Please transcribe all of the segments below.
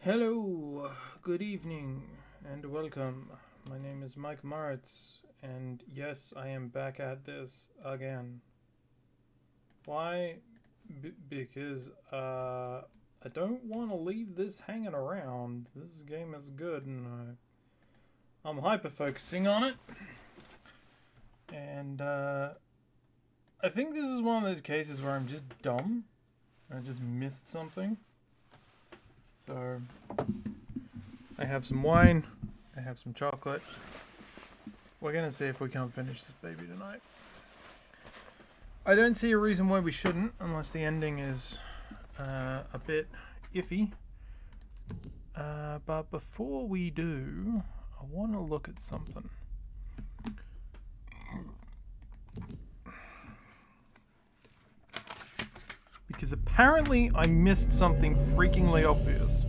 Hello, good evening, and welcome. My name is Mike Moritz, and yes, I am back at this again. Why? Because I don't want to leave this hanging around. This game is good, and I'm hyper focusing on it. And I think this is one of those cases where I'm just dumb. I just missed something. So I have some wine. I have some chocolate. We're gonna see if we can finish this baby tonight. I don't see a reason why we shouldn't, unless the ending is a bit iffy. But before we do, I want to look at something. Because apparently I missed something freakingly obvious.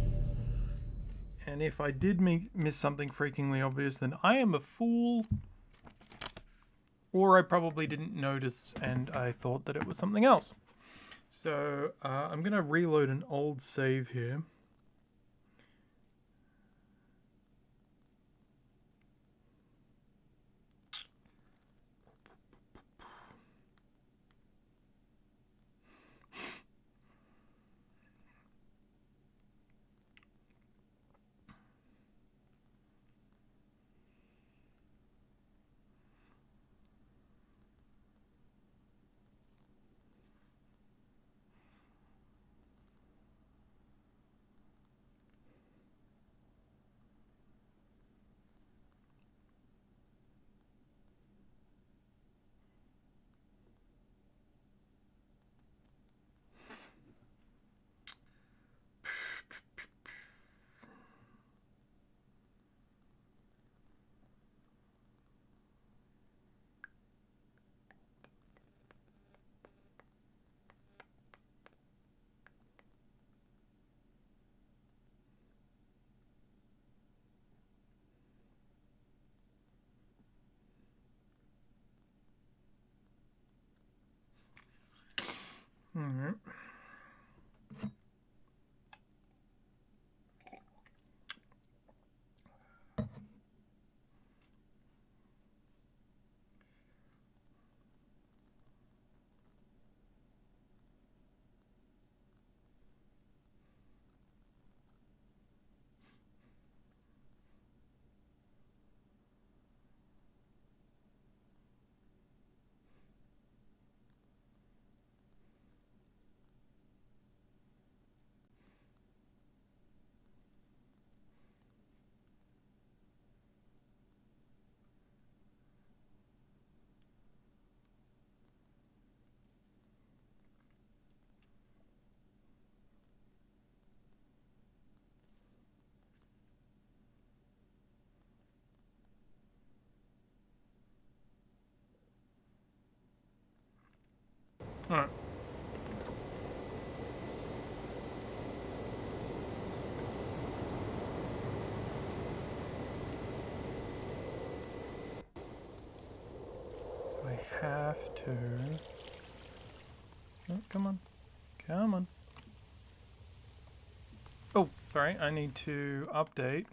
And if I did miss something freakingly obvious, then I am a fool. Or I probably didn't notice and I thought that it was something else. So I'm going to reload an old save here. Alright. Alright. I have to... Oh, come on. Come on. Oh, sorry. I need to update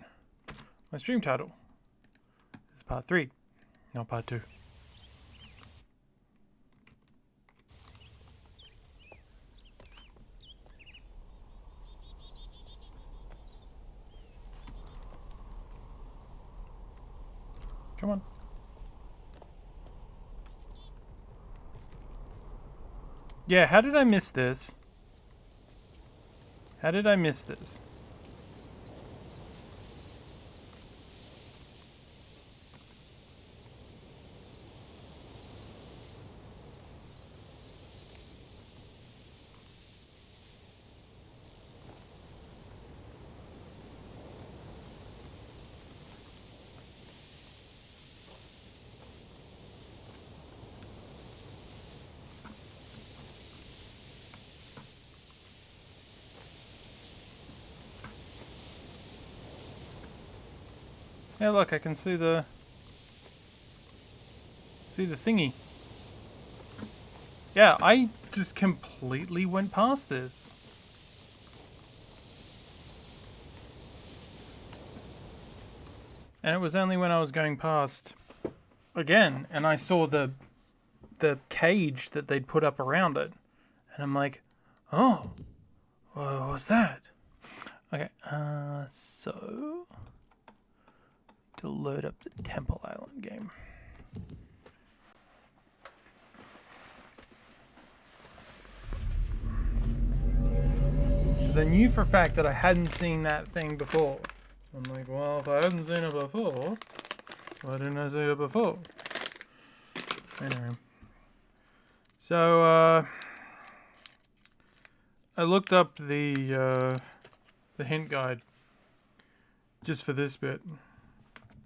my stream title. It's part 3, not part 2. Come on. Yeah, how did I miss this? How did I miss this? Yeah, look, I can see the thingy. Yeah, I just completely went past this. And it was only when I was going past again and I saw the cage that they'd put up around it. And I'm like, oh, what was that? Okay, so to load up the Temple Island game. Because I knew for a fact that I hadn't seen that thing before. I'm like, well, if I hadn't seen it before, why didn't I see it before? Anyway. So, I looked up the hint guide just for this bit.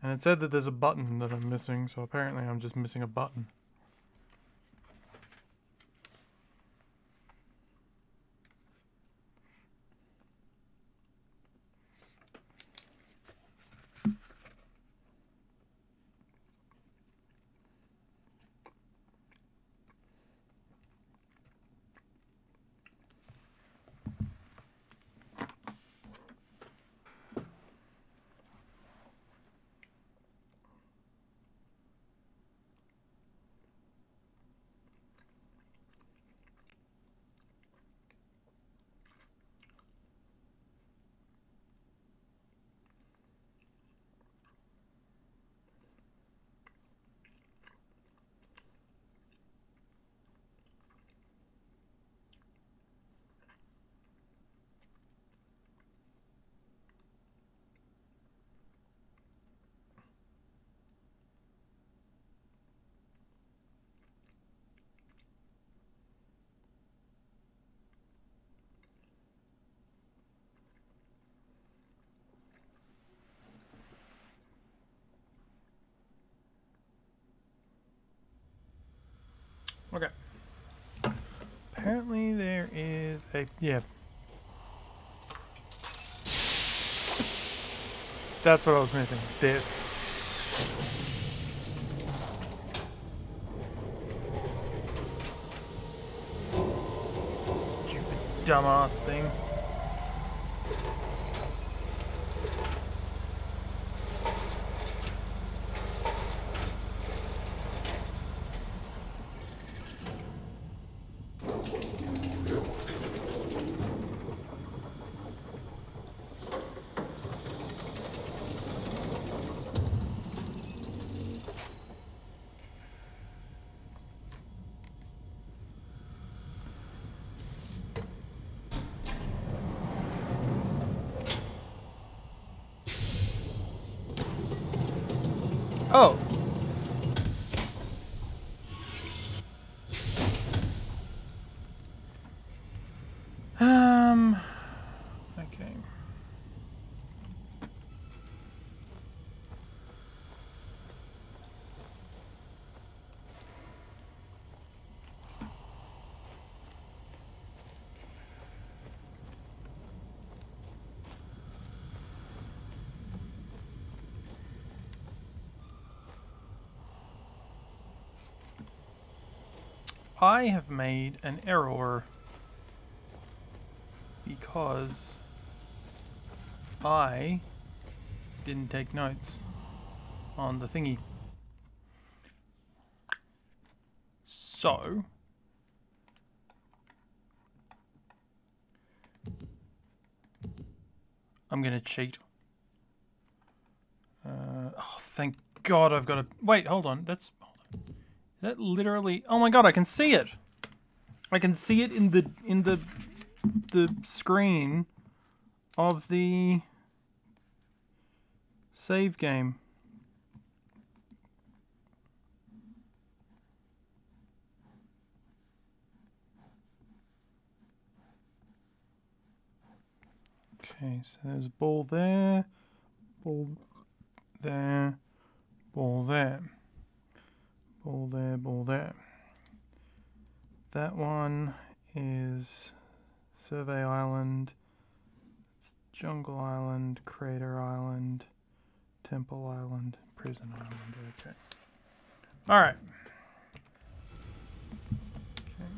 And it said that there's a button that I'm missing, so apparently I'm just missing a button. Okay. Apparently there is a... Yeah. That's what I was missing. This. Stupid dumbass thing. Oh. Okay. I have made an error because I didn't take notes on the thingy. So I'm gonna cheat. Oh, thank God I've got a... Wait, hold on. Is that literally... Oh my God, I can see it! I can see it in the screen of the save game. Okay, so there's ball there, ball there, ball there, ball there, ball there. That one is Survey Island, it's Jungle Island, Crater Island, Temple Island, Prison Island. Okay. All right. Okay.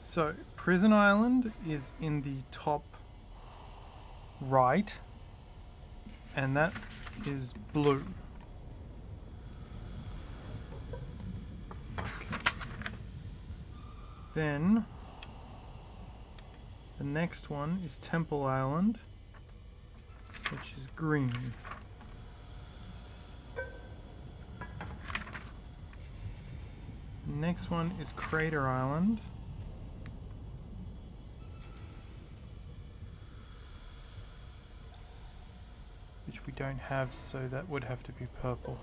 So Prison Island is in the top right. and that is blue. Okay. Then the next one is Temple Island, which is green. The next one is Crater Island, which we don't have, so that would have to be purple.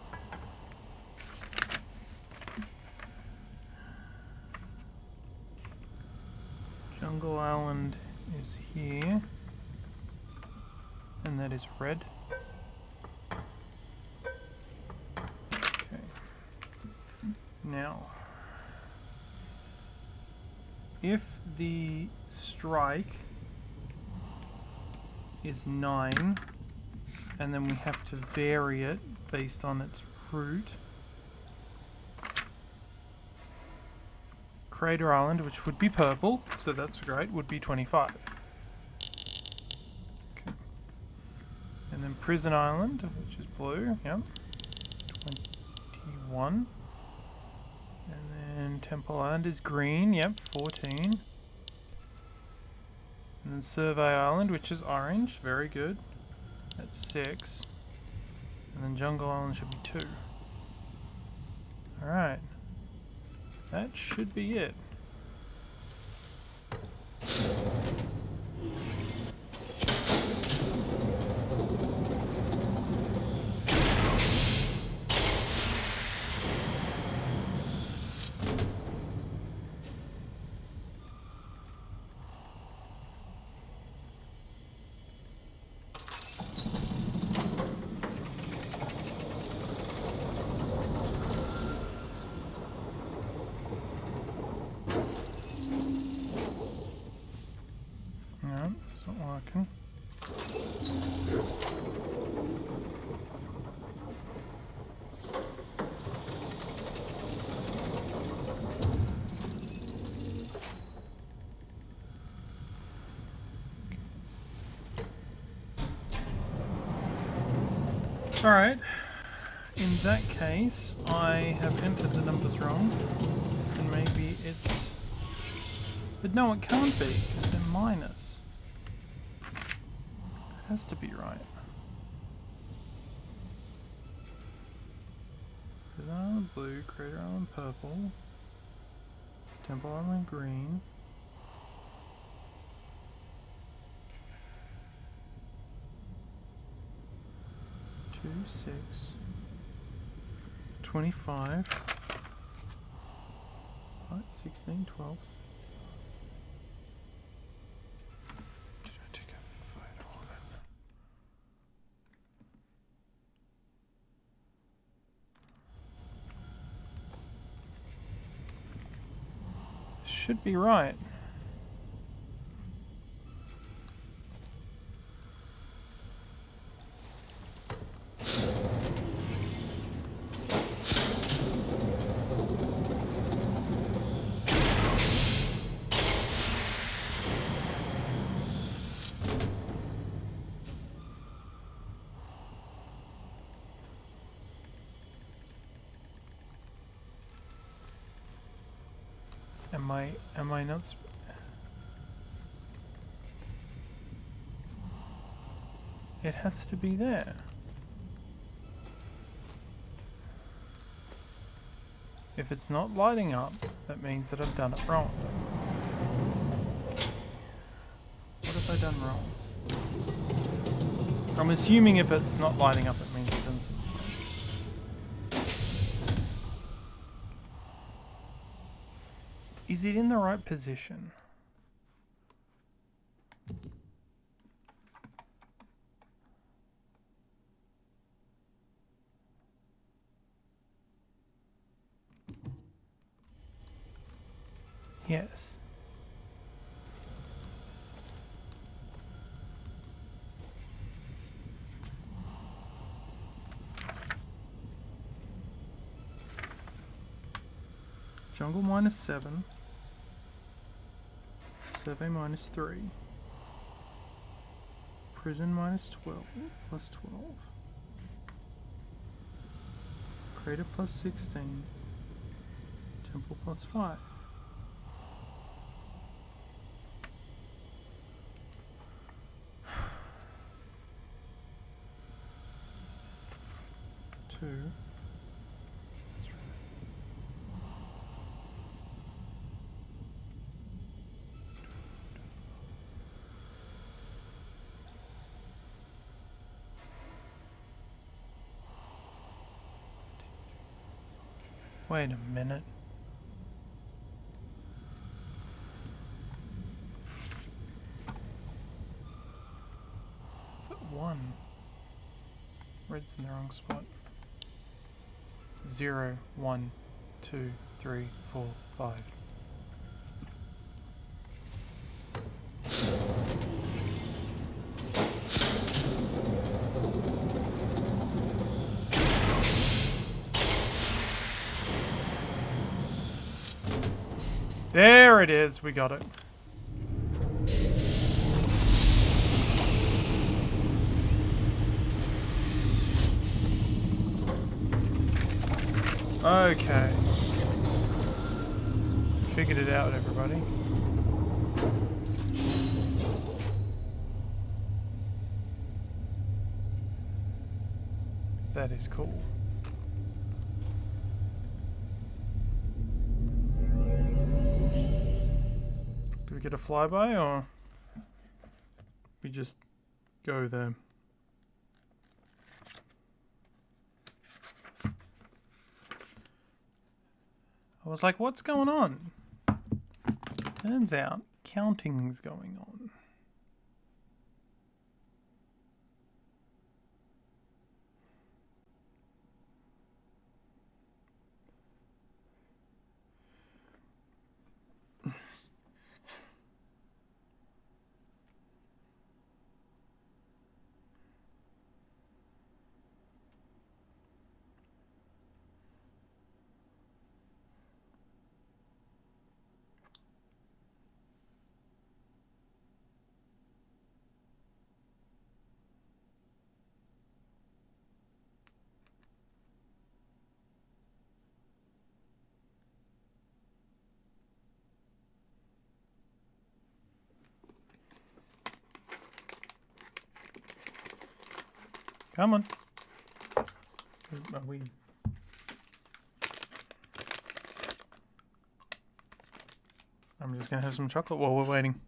Jungle Island is here, and that is red. Okay. Now, if the strike is 9, and then we have to vary it based on its route, Crater Island, which would be purple, so that's great, would be 25. Okay. And then Prison Island, which is blue, yep, 21. And then Temple Island is green, yep, 14. And then Survey Island, which is orange, very good, that's 6. And then Jungle Island should be 2. Alright. That should be it. It's not working. Alright, in that case, I have entered the numbers wrong, and maybe it's... But no, it can't be, because they're minus. It has to be right. Prison Island blue, Crater Island purple, Temple Island green. Two, 6, 25, 16, 12. Did I take a photo of it? Should be right. Am I not? It has to be there. If it's not lighting up, that means that I've done it wrong. What have I done wrong? I'm assuming if it's not lighting up, it means it doesn't. Is it in the right position? Yes. Jungle -7. Survey -3. Prison minus 12, plus 12. Crater plus 16. Temple plus 5. Two. Wait a minute. It's at 1. Red's in the wrong spot. 0, 1, 2, 3, 4, 5. There it is, we got it. Okay. Figured it out, everybody. That is cool. Do we get a flyby or we just go there? I was like, what's going on? Turns out counting's going on. Come on. Are we? I'm just gonna have some chocolate while we're waiting.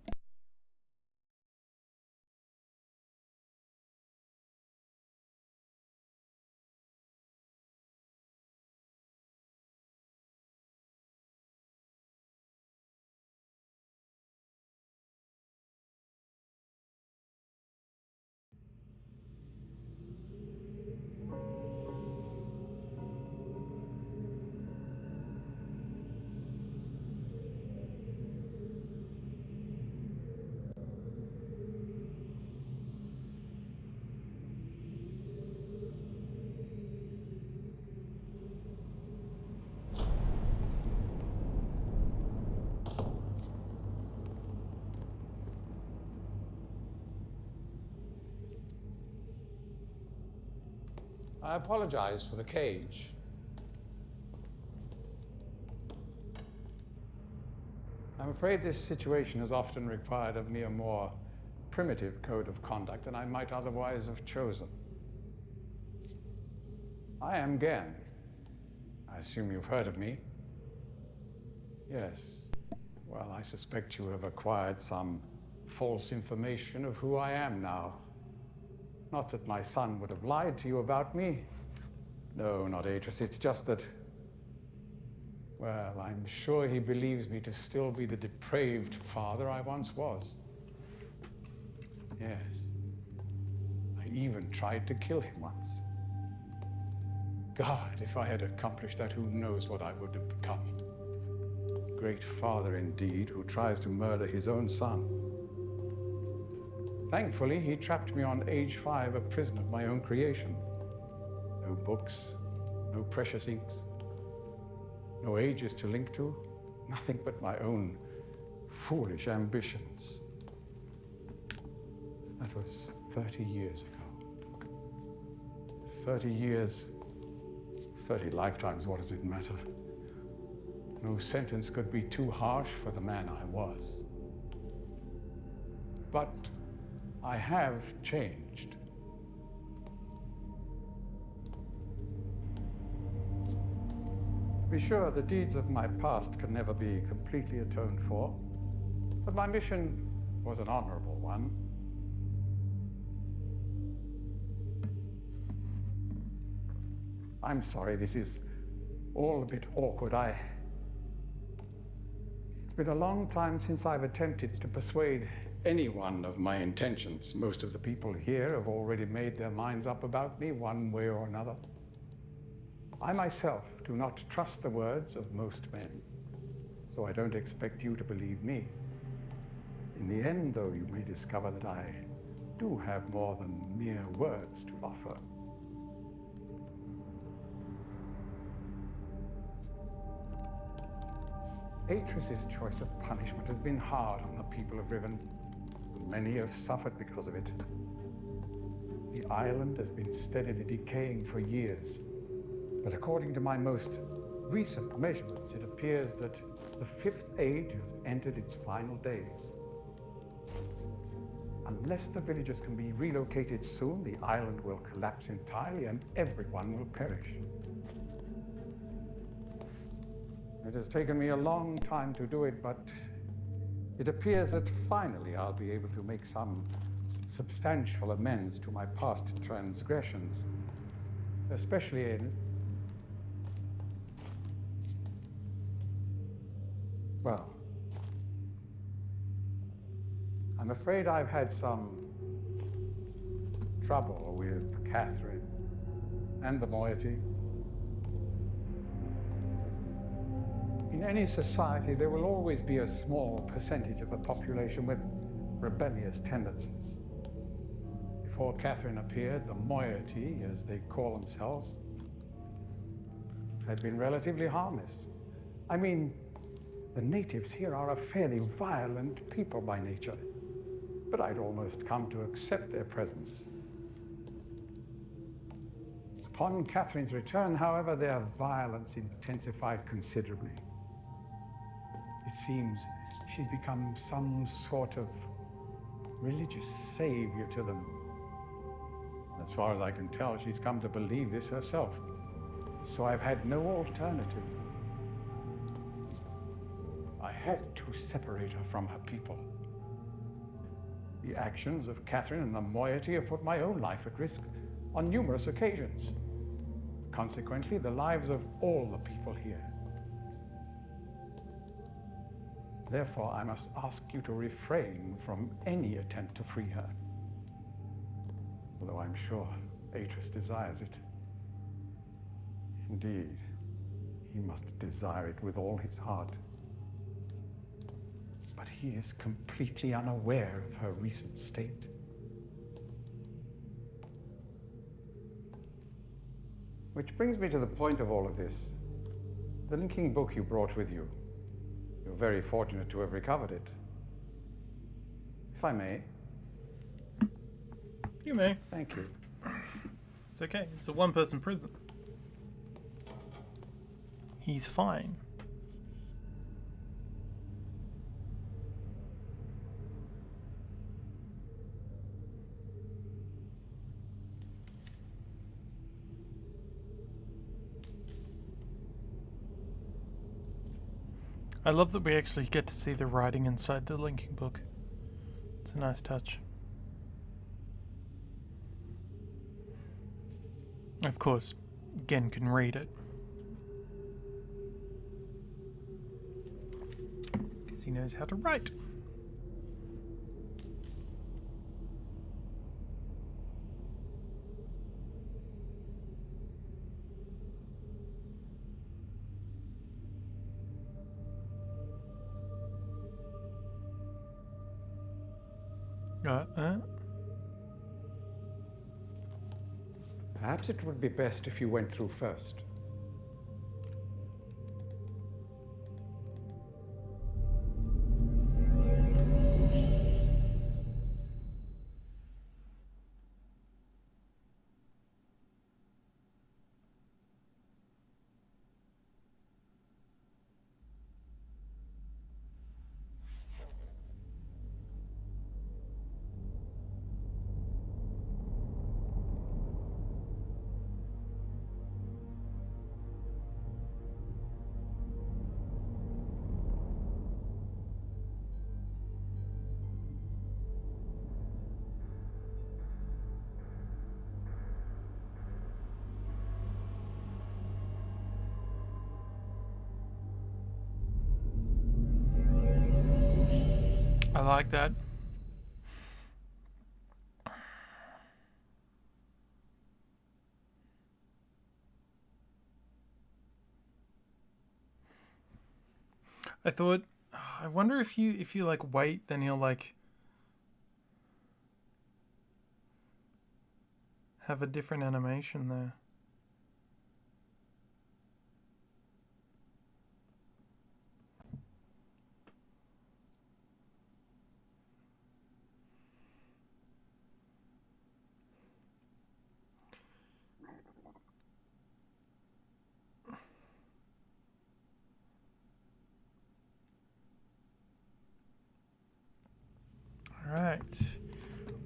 I apologize for the cage. I'm afraid this situation has often required of me a more primitive code of conduct than I might otherwise have chosen. I am Gen. I assume you've heard of me. Yes. Well, I suspect you have acquired some false information of who I am now. Not that my son would have lied to you about me. No, not Atris. It's just that, well, I'm sure he believes me to still be the depraved father I once was. Yes. I even tried to kill him once. God, if I had accomplished that, who knows what I would have become. Great father indeed, who tries to murder his own son. Thankfully, he trapped me on age 5, a prison of my own creation. No books, no precious inks, no ages to link to, nothing but my own foolish ambitions. That was 30 years ago. 30 years, 30 lifetimes, what does it matter? No sentence could be too harsh for the man I was. But I have changed. Be sure the deeds of my past can never be completely atoned for, but my mission was an honorable one. I'm sorry, this is all a bit awkward. It's been a long time since I've attempted to persuade anyone of my intentions. Most of the people here have already made their minds up about me one way or another. I myself do not trust the words of most men, so I don't expect you to believe me. In the end, though, you may discover that I do have more than mere words to offer. Atris's choice of punishment has been hard on the people of Riven. Many have suffered because of it. The island has been steadily decaying for years, but according to my most recent measurements, it appears that the Fifth Age has entered its final days. Unless the villagers can be relocated soon, the island will collapse entirely and everyone will perish. It has taken me a long time to do it, but it appears that finally I'll be able to make some substantial amends to my past transgressions, especially in... well, I'm afraid I've had some trouble with Catherine and the moiety. In any society, there will always be a small percentage of the population with rebellious tendencies. Before Catherine appeared, the moiety, as they call themselves, had been relatively harmless. I mean, the natives here are a fairly violent people by nature, but I'd almost come to accept their presence. Upon Catherine's return, however, their violence intensified considerably. It seems she's become some sort of religious savior to them. As far as I can tell, she's come to believe this herself. So I've had no alternative. I had to separate her from her people. The actions of Catherine and the moiety have put my own life at risk on numerous occasions. Consequently, the lives of all the people here. Therefore, I must ask you to refrain from any attempt to free her. Although I'm sure Atris desires it. Indeed, he must desire it with all his heart. But he is completely unaware of her recent state. Which brings me to the point of all of this. The linking book you brought with you. You're very fortunate to have recovered it. If I may. You may. Thank you. It's okay. It's a one-person prison. He's fine. I love that we actually get to see the writing inside the linking book. It's a nice touch. Of course, Gen can read it. Because he knows how to write. Perhaps it would be best if you went through first. like that. I thought, I wonder if you like wait, then he'll like have a different animation there. All right,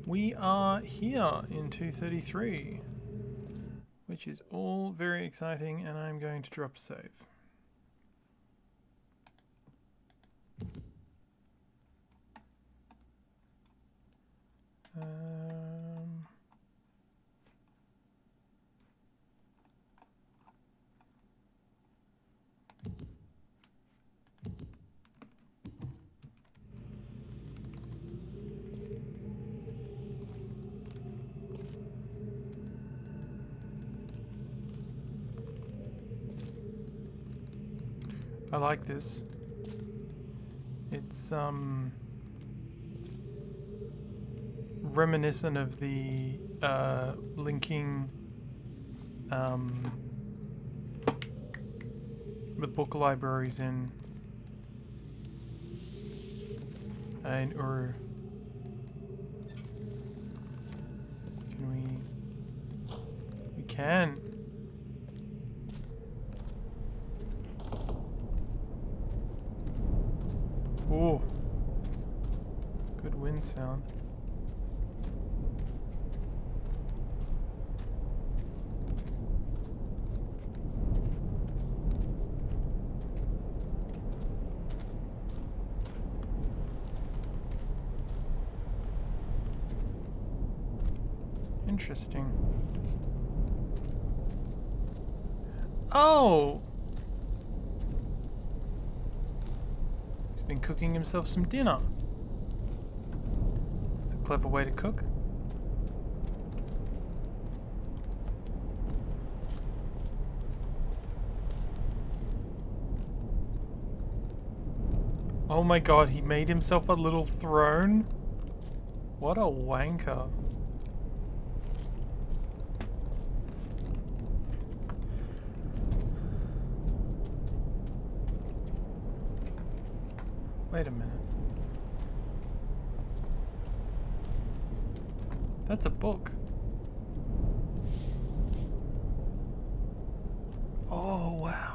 we are here in 233, which is all very exciting, and I'm going to drop save. I like this. It's reminiscent of the linking the book libraries in Uru. Can we can. Ooh. Good wind sound. Interesting. Oh! He's been cooking himself some dinner. It's a clever way to cook. Oh my god, he made himself a little throne? What a wanker. Wait a minute. That's a book. Oh, wow.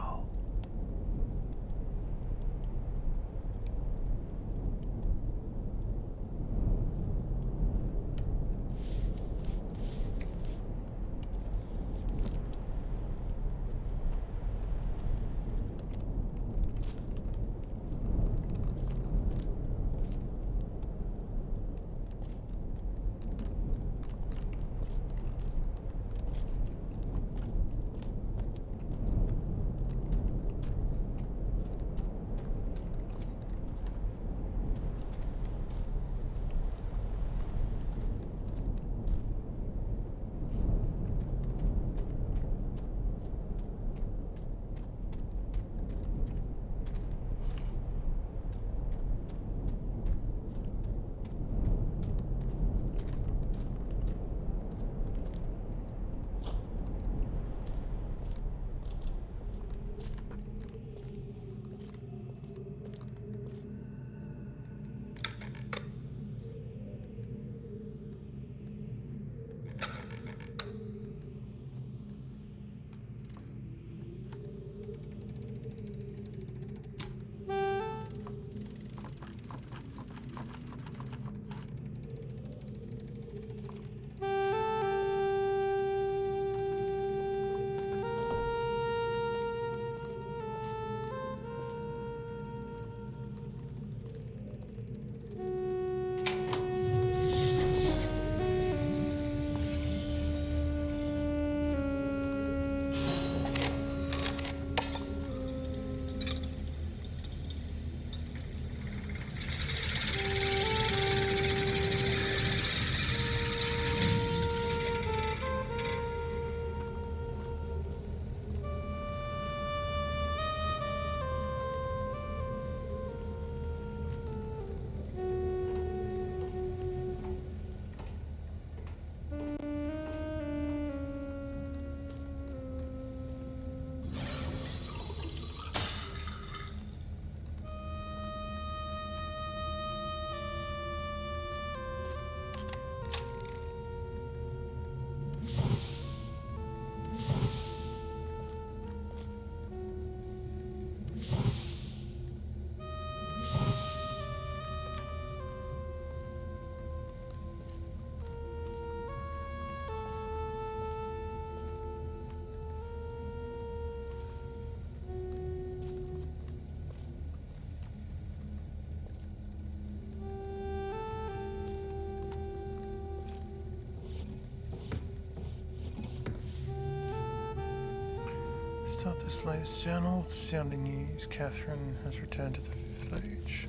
Start this latest journal. Sounding news. Catherine has returned to the Fifth Age.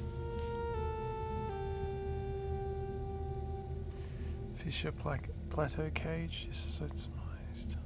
Fisher Plateau Cage. This is its surmised.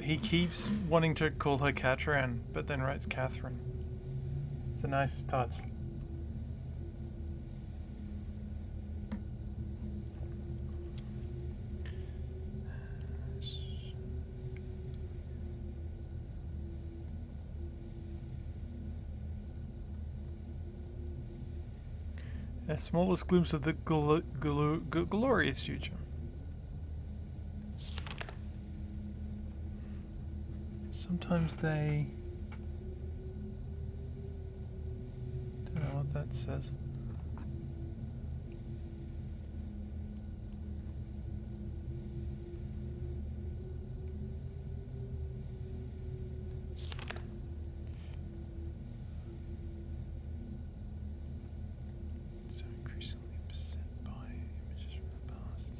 He keeps wanting to call her Catherine, but then writes Catherine. It's a nice touch. A smallest glimpse of the glorious future. Sometimes they... don't know what that says. So increasingly beset by images from the past.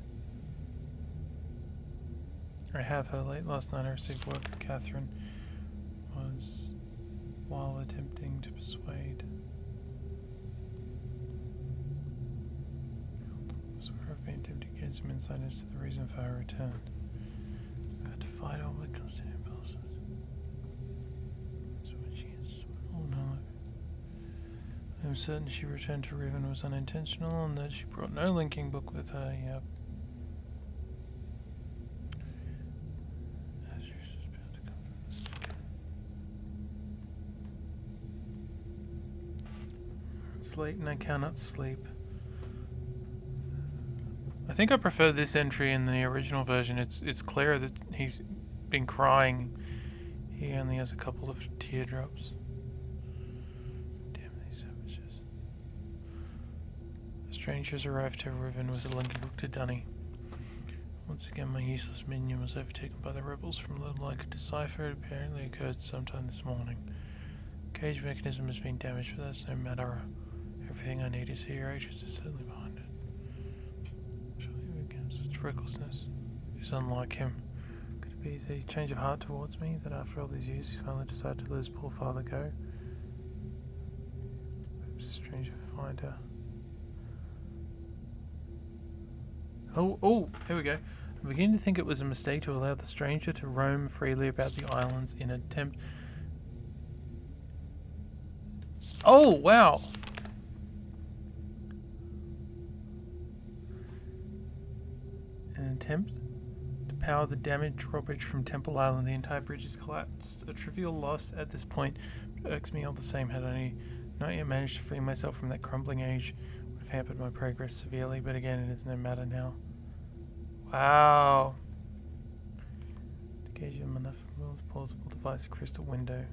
I have her late last night. I received word that Catherine was, while attempting to persuade, I swear I've been attempting to get some insight as to the reason for her return. I had to fight all the constant impulses. So when she is, oh no. I am certain she returned to Riven was unintentional and that she brought no linking book with her. Yep. Late and I cannot sleep. I think I prefer this entry in the original version. It's clear that he's been crying. He only has a couple of teardrops. Damn these savages. The strangers arrived to Riven with a linking book to Dunny. Once again my useless minion was overtaken by the rebels. From little I could decipher, it apparently occurred sometime this morning. Cage mechanism has been damaged, but that's no matter. Everything I need is here. Agents is certainly behind it. Surely against such recklessness is unlike him. Could it be a change of heart towards me, that after all these years he finally decided to let his poor father go? Perhaps a stranger find her. Oh, here we go. I'm beginning to think it was a mistake to allow the stranger to roam freely about the islands in an attempt... Oh, wow! An attempt to power the damaged drawbridge from Temple Island. The entire bridge is collapsed. A trivial loss at this point, but irks me all the same. Had I not yet managed to free myself from that crumbling age, would have hampered my progress severely, but again, it is no matter now. Wow. To gauge them enough plausible device, a crystal window.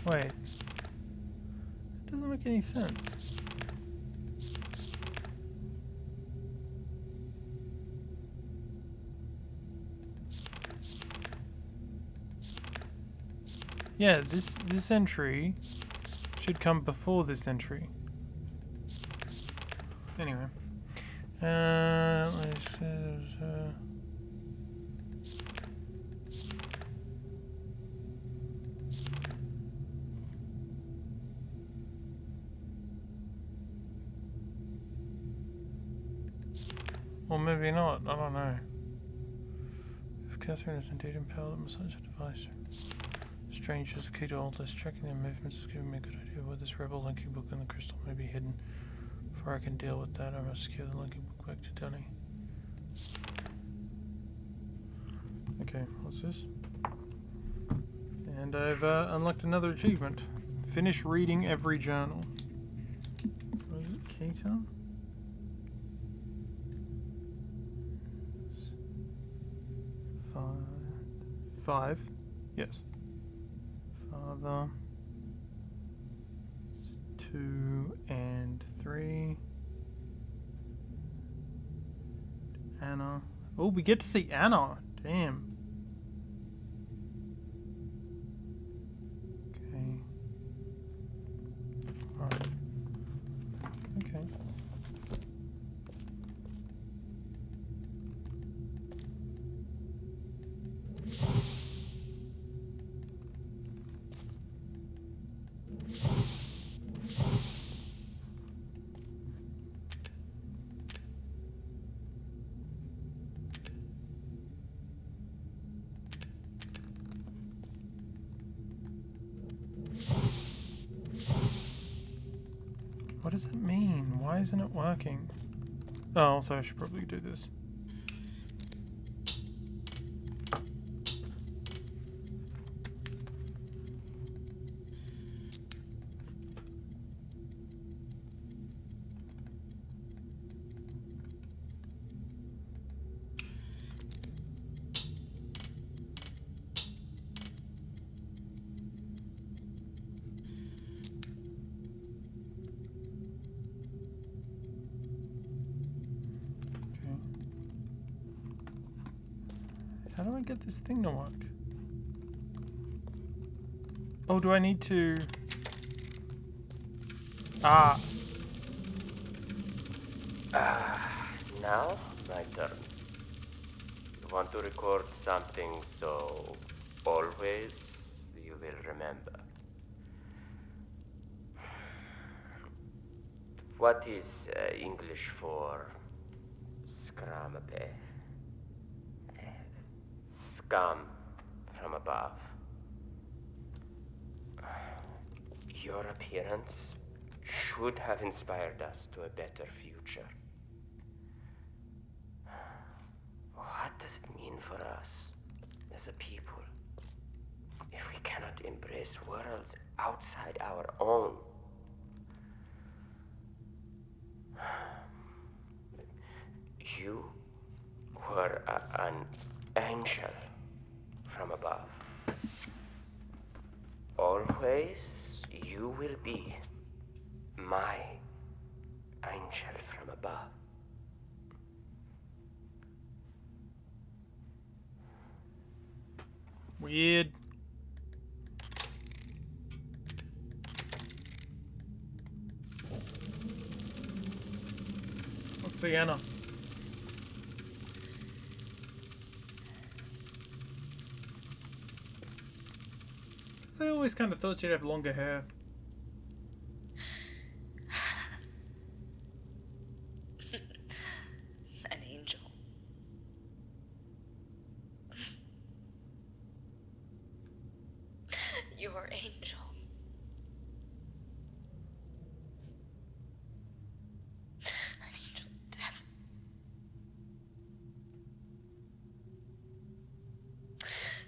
Wait. It doesn't make any sense. Yeah, this entry should come before this entry. Anyway. Or maybe not, I don't know. If Catherine is indeed impaled, it must such a device. Strangers, key to all this. Checking their movements is giving me a good idea where this rebel linking book and the crystal may be hidden. Before I can deal with that, I must secure the linking book back to Dunny. Okay, what's this? And I've unlocked another achievement. Finish reading every journal. What is it? Keaton? Five. Yes. Father. 2 and 3. Anna. Oh, we get to see Anna. Damn. Okay. Alright. Okay. What does it mean? Why isn't it working? Oh, also I should probably do this. How do I get this thing to work? Oh, do I need to... Ah. Now, my turn. You want to record something so always you will remember. What is English for scramape? Scum from above. Your appearance should have inspired us to a better future. What does it mean for us as a people if we cannot embrace worlds outside our own? You were an angel from above. Always you will be my angel from above. Weird. Let's see Anna. I always kind of thought she'd have longer hair. An angel. Your angel. An angel of death.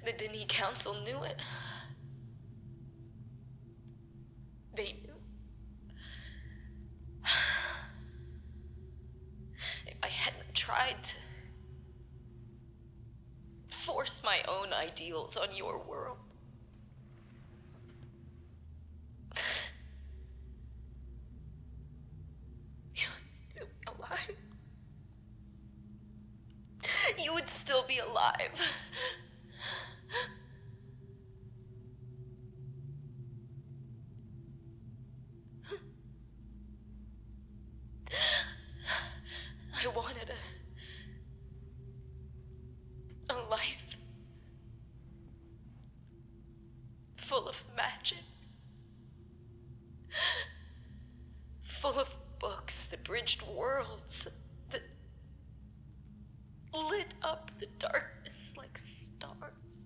The Denis Council knew it. They knew. If I hadn't tried to force my own ideals on your world, you would still be alive. You would still be alive. I wanted a life full of magic, full of books that bridged worlds, that lit up the darkness like stars.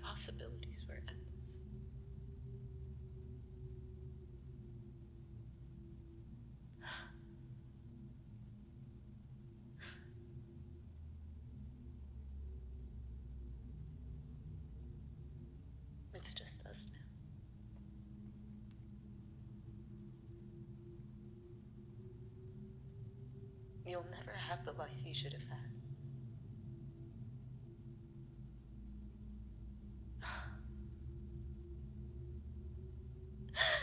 possibilities were endless. It's just us now. You'll never have the life you should have had.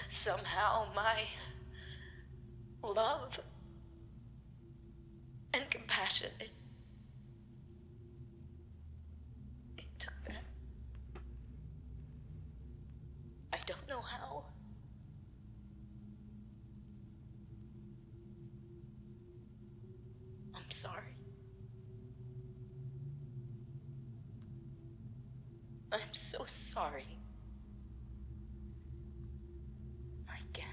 Somehow my love and compassion, it took that. I don't know how. I'm sorry. I'm so sorry. Again.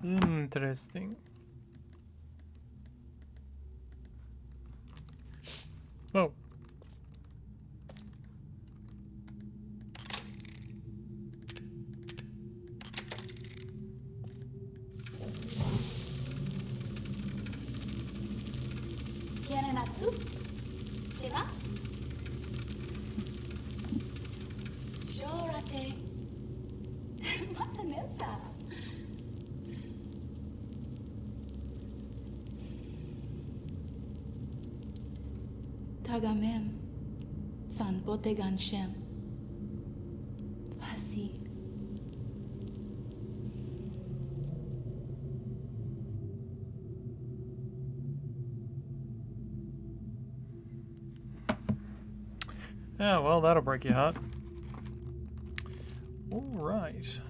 Interesting. Oh. Natsu? Shiva? Shorate. Mata neta. Tagamem. San Botegan Shem. Fasi. Yeah, well, that'll break your heart. All right.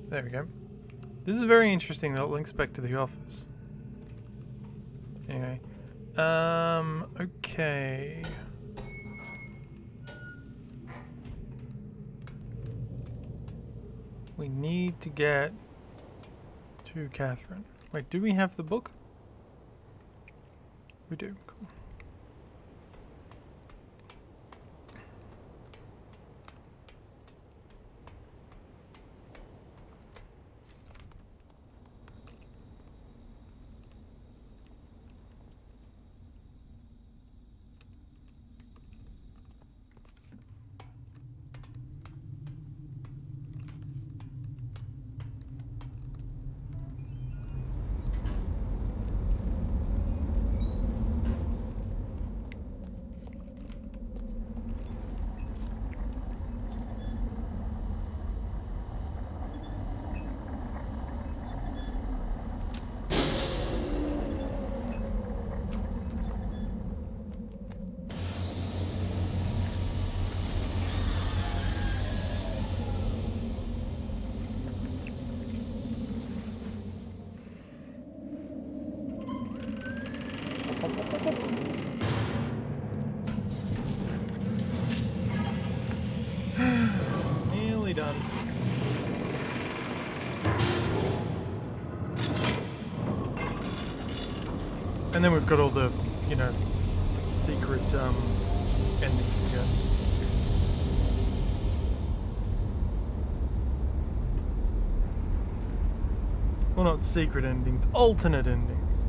There we go. This is very interesting that it links back to the office. Anyway. Okay. We need to get to Catherine. Wait, do we have the book? We do. Cool. around. And then we've got all the, you know, secret endings to get. Well, not secret endings, alternate endings.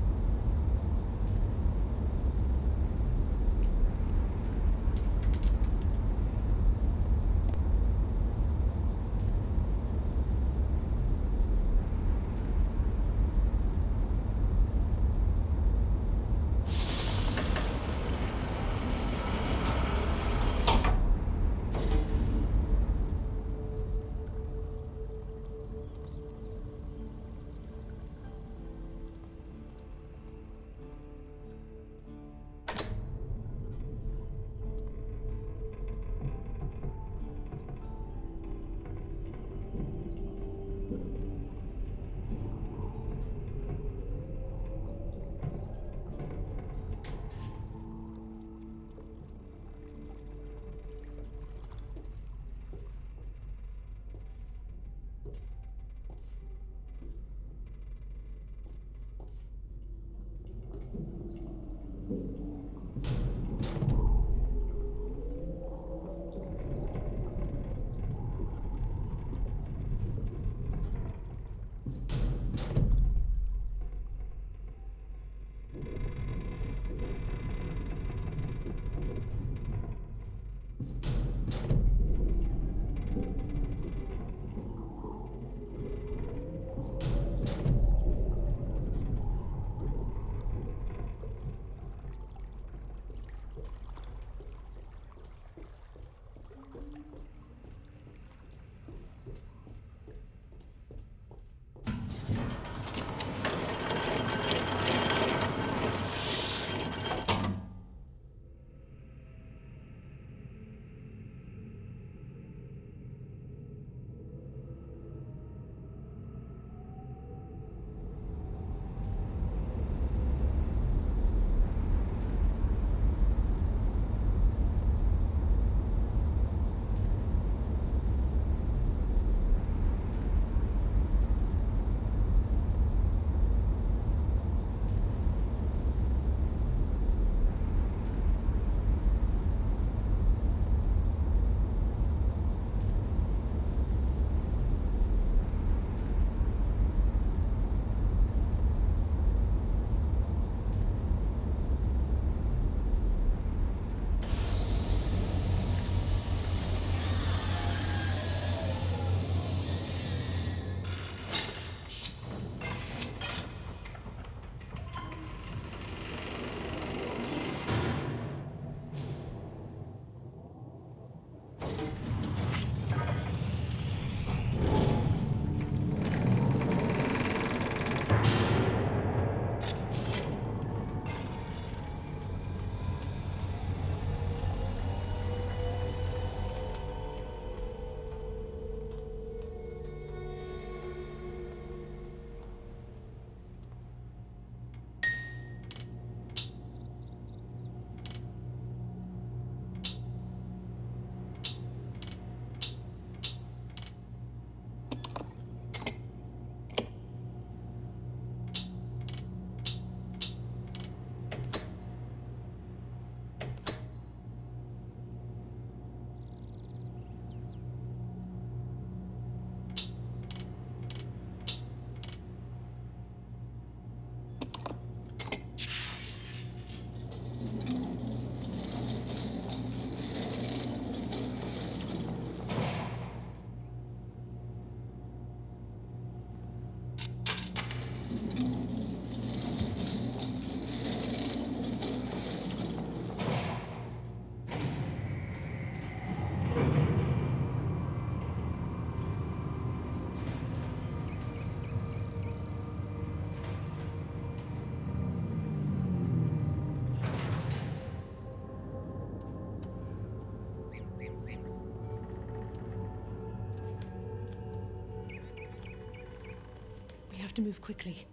Have to move quickly.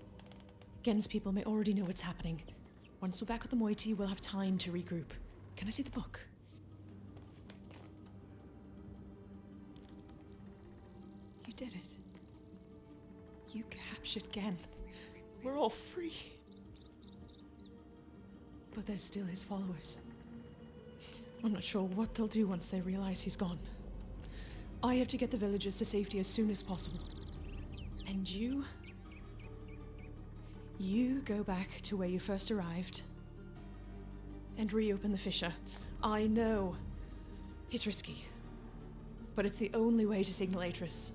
Gen's people may already know what's happening. Once we're back with the moiety, we'll have time to regroup. Can I see the book? did it. You captured Gen. We're all free. But there's still his followers. I'm not sure what they'll do once they realize he's gone. I have to get the villagers to safety as soon as possible. And you go back to where you first arrived and reopen the fissure. I know it's risky, but it's the only way to signal Atris.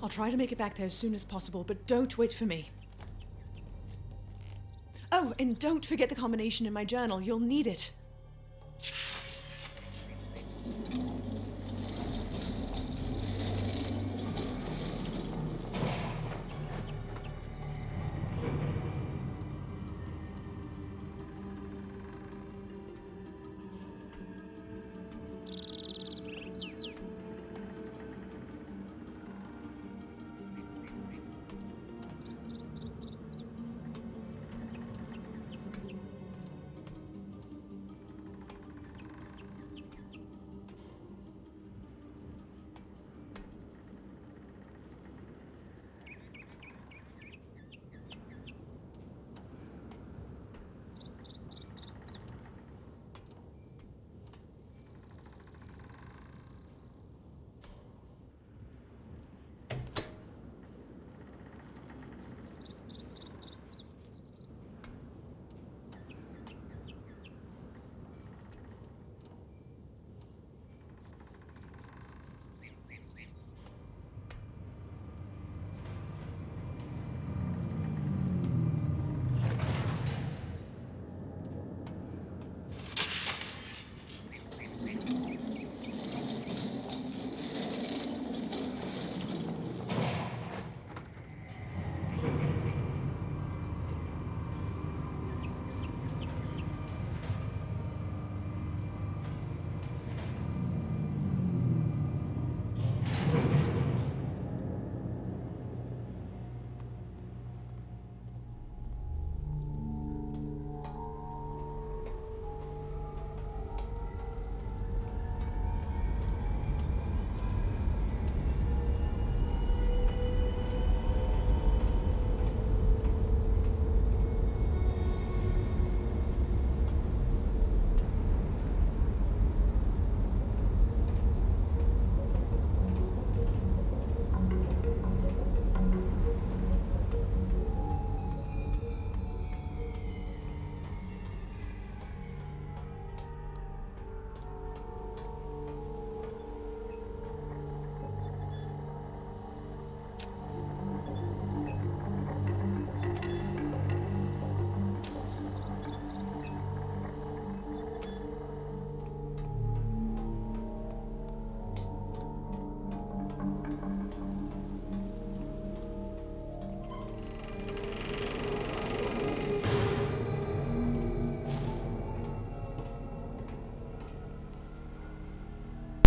I'll try to make it back there as soon as possible, but don't wait for me. Oh, and don't forget the combination in my journal. You'll need it.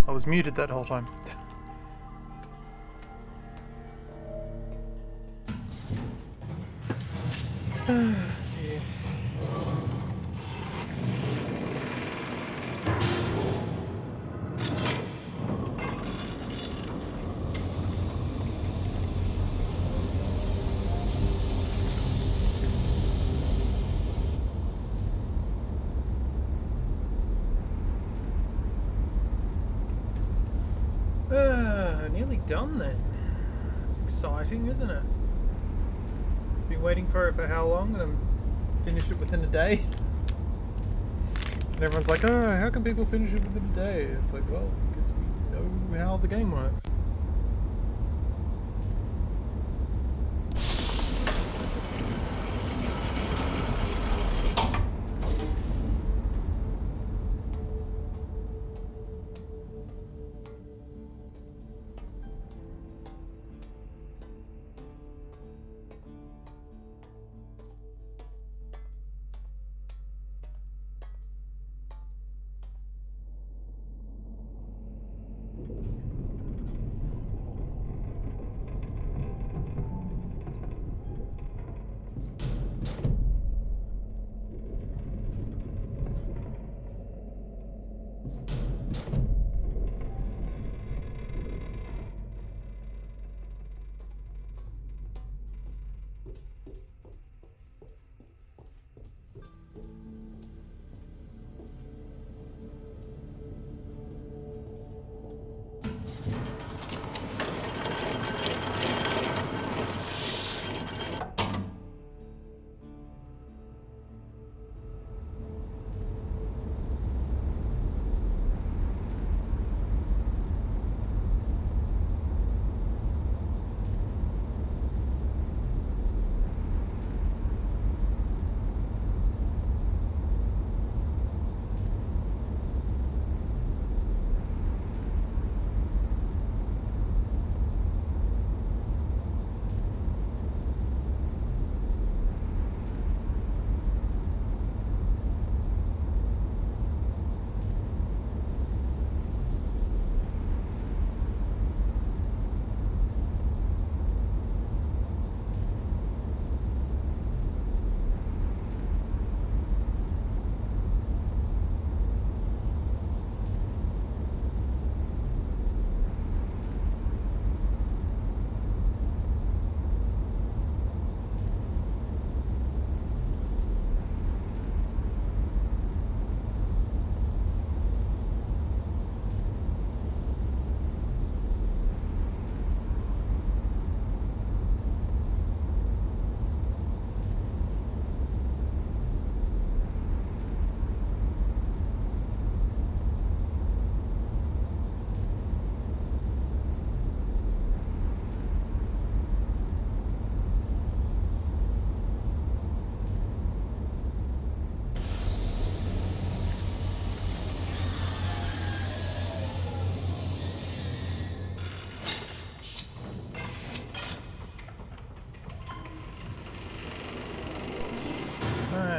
I was muted that whole time. Dear. Nearly done then. It's exciting, isn't it? Been waiting for it for how long, and I'm finished it within a day. And everyone's like, oh, how can people finish it within a day? It's like, well, because we know how the game works.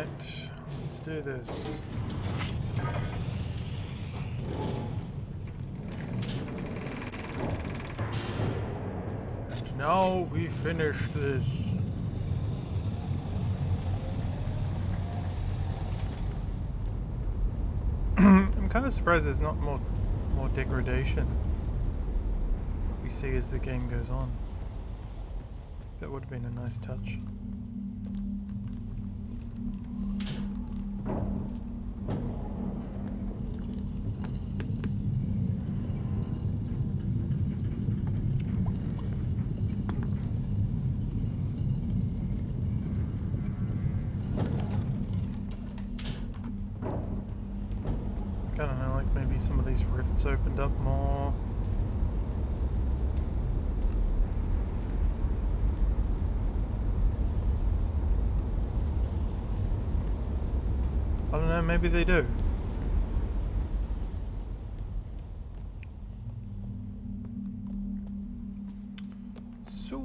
Alright, let's do this. And now we finish this. I'm kind of surprised there's not more degradation we see as the game goes on. That would have been a nice touch. I don't know, like maybe some of these rifts opened up more. I don't know, maybe they do. So,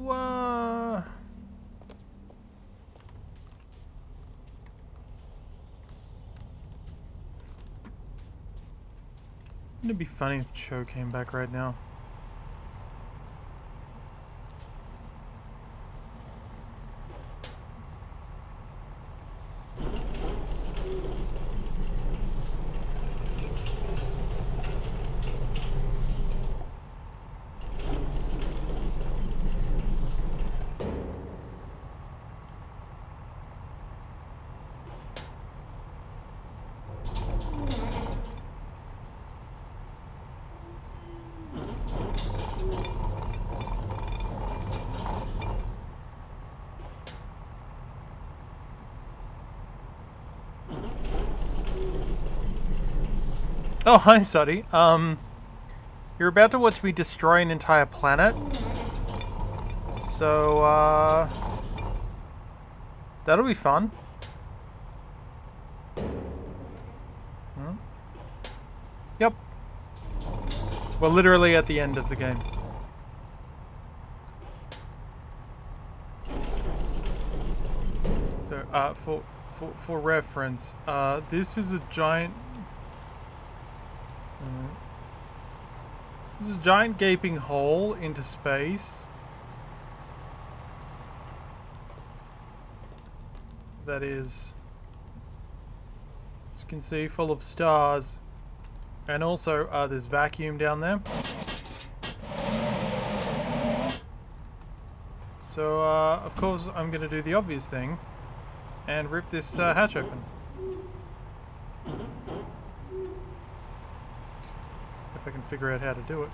wouldn't it be funny if Cho came back right now? Oh, hi, Suddy. You're about to watch me destroy an entire planet. So, that'll be fun. Yep. We're literally at the end of the game. So, for reference, this is a giant... This is a giant gaping hole into space. That is, as you can see, full of stars. And also, there's vacuum down there. So, of course, I'm going to do the obvious thing and rip this hatch open. If I can figure out how to do it.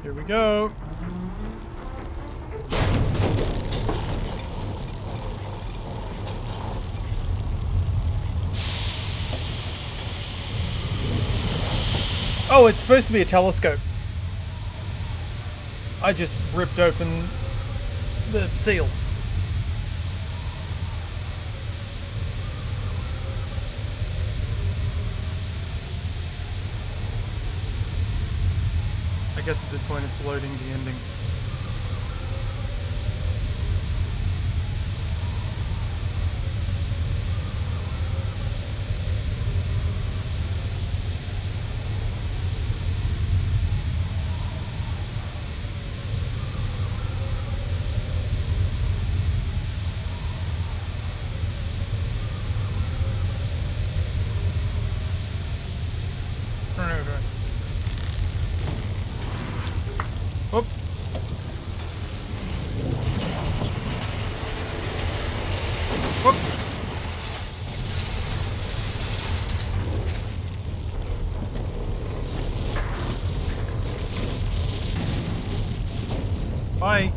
Here we go. Oh, it's supposed to be a telescope. I just ripped open the seal. I guess at this point it's loading the ending. Whoop. Whoop. Bye.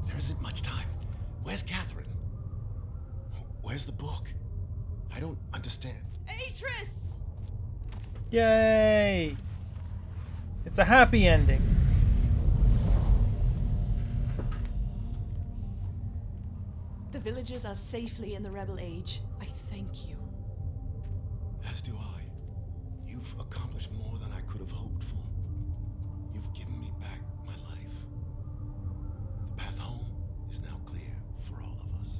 There isn't much time. Where's Catherine? Where's the book? I don't understand. Atris! Yay! It's a happy ending. The villagers are safely in the Rebel Age. I thank you. As do I. You've accomplished more than I could have hoped for. You've given me back my life. The path home is now clear for all of us.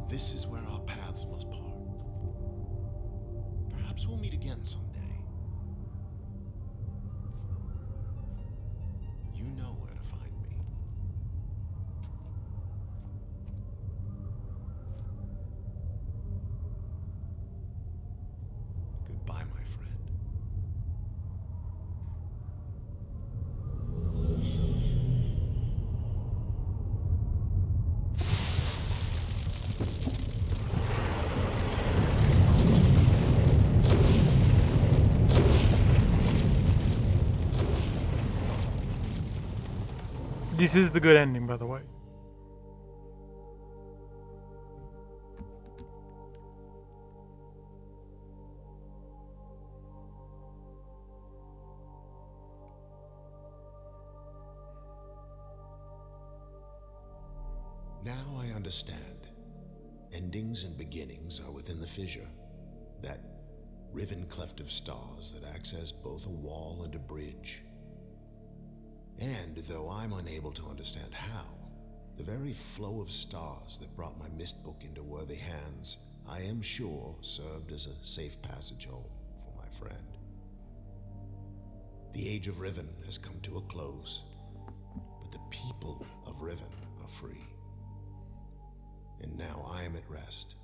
This is where our paths must part. Perhaps we'll meet again someday. You know where to find me. Goodbye, my friend. This is the good ending, by the way. Now I understand. Endings and beginnings are within the fissure. That riven cleft of stars that acts as both a wall and a bridge. And though I'm unable to understand how, the very flow of stars that brought my mist book into worthy hands, I am sure served as a safe passage home for my friend. The age of Riven has come to a close, but the people of Riven are free. And now I am at rest,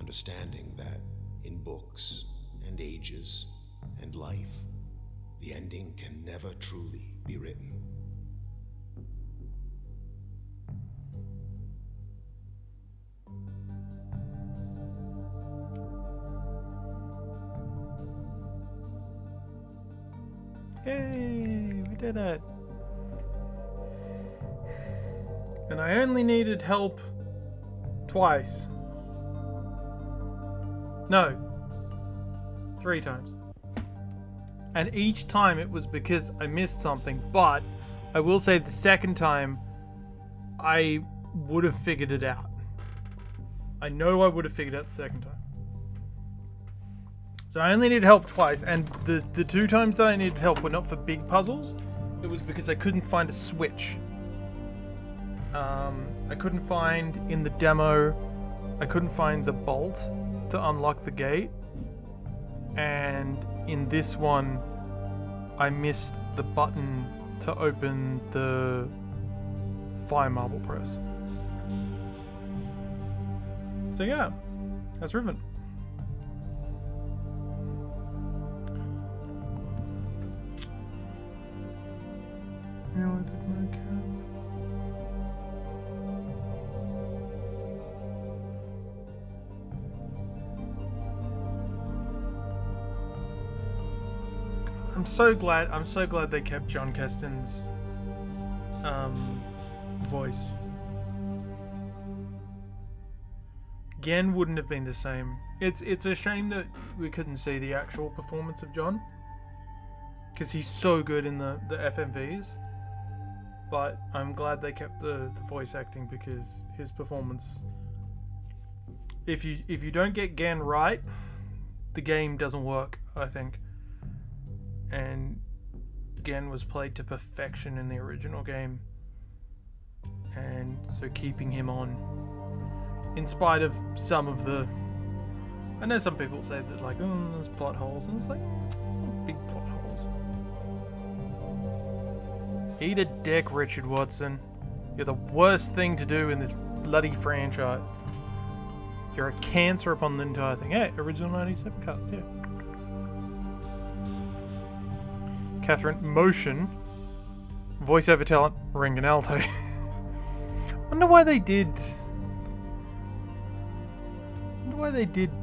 understanding that in books and ages and life, the ending can never truly be written. Yay, we did it. And I only needed help twice. No, 3 times. And each time it was because I missed something, but I will say the second time I would have figured it out. I know I would have figured out the second time. So I only needed help twice, and the 2 times that I needed help were not for big puzzles. It was because I couldn't find a switch. I couldn't find in the demo, I couldn't find the bolt to unlock the gate. And in this one, I missed the button to open the fire marble press. So yeah, that's Riven. Now I did my cap. I'm so glad they kept John Keston's voice. Gen wouldn't have been the same. It's a shame that we couldn't see the actual performance of John, because he's so good in the FMVs. But I'm glad they kept the voice acting, because his performance if you don't get Gan right, the game doesn't work, I think. And Gan was played to perfection in the original game, and so keeping him on, in spite of some of the, I know some people say that like, oh, there's plot holes, and it's like, some big plot holes. Eat a dick, Richard Watson. You're the worst thing to do in this bloody franchise. You're a cancer upon the entire thing. Hey, original 97 cast, yeah. Catherine, motion, voiceover talent, Ringanalto. Wonder why they did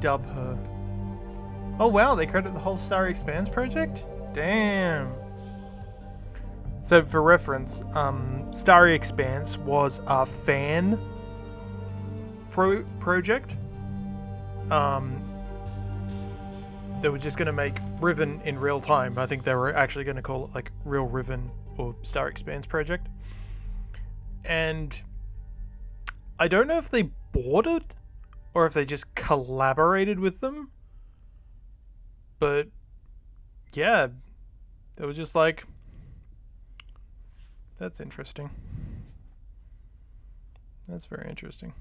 dub her. Oh wow, they credit the whole Starry Expanse project? Damn. So for reference, Starry Expanse was a fan project. They were just going to make Riven in real time. I think they were actually going to call it like Real Riven or Star Expanse Project. And I don't know if they bought it or if they just collaborated with them. But yeah, they were just like, that's interesting. That's very interesting.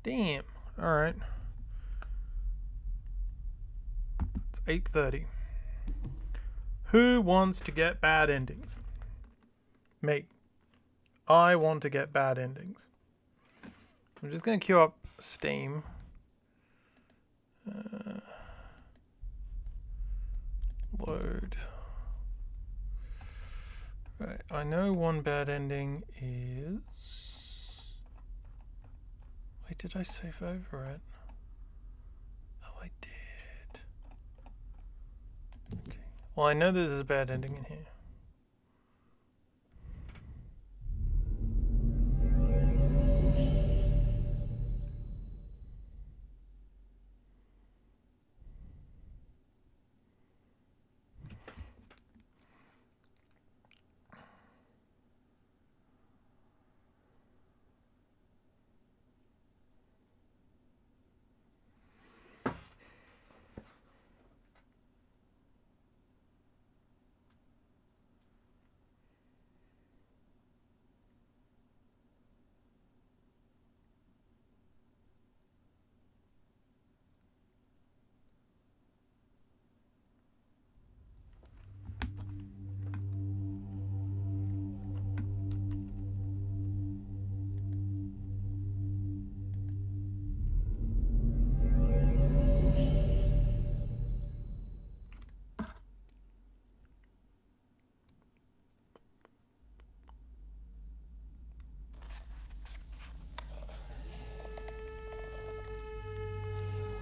Damn. All right. It's 8:30. Who wants to get bad endings? Me. I want to get bad endings. I'm just going to queue up Steam. Load. Right, I know one bad ending is... Wait, did I save over it? Oh, I did. Okay. Well, I know there's a bad ending in here.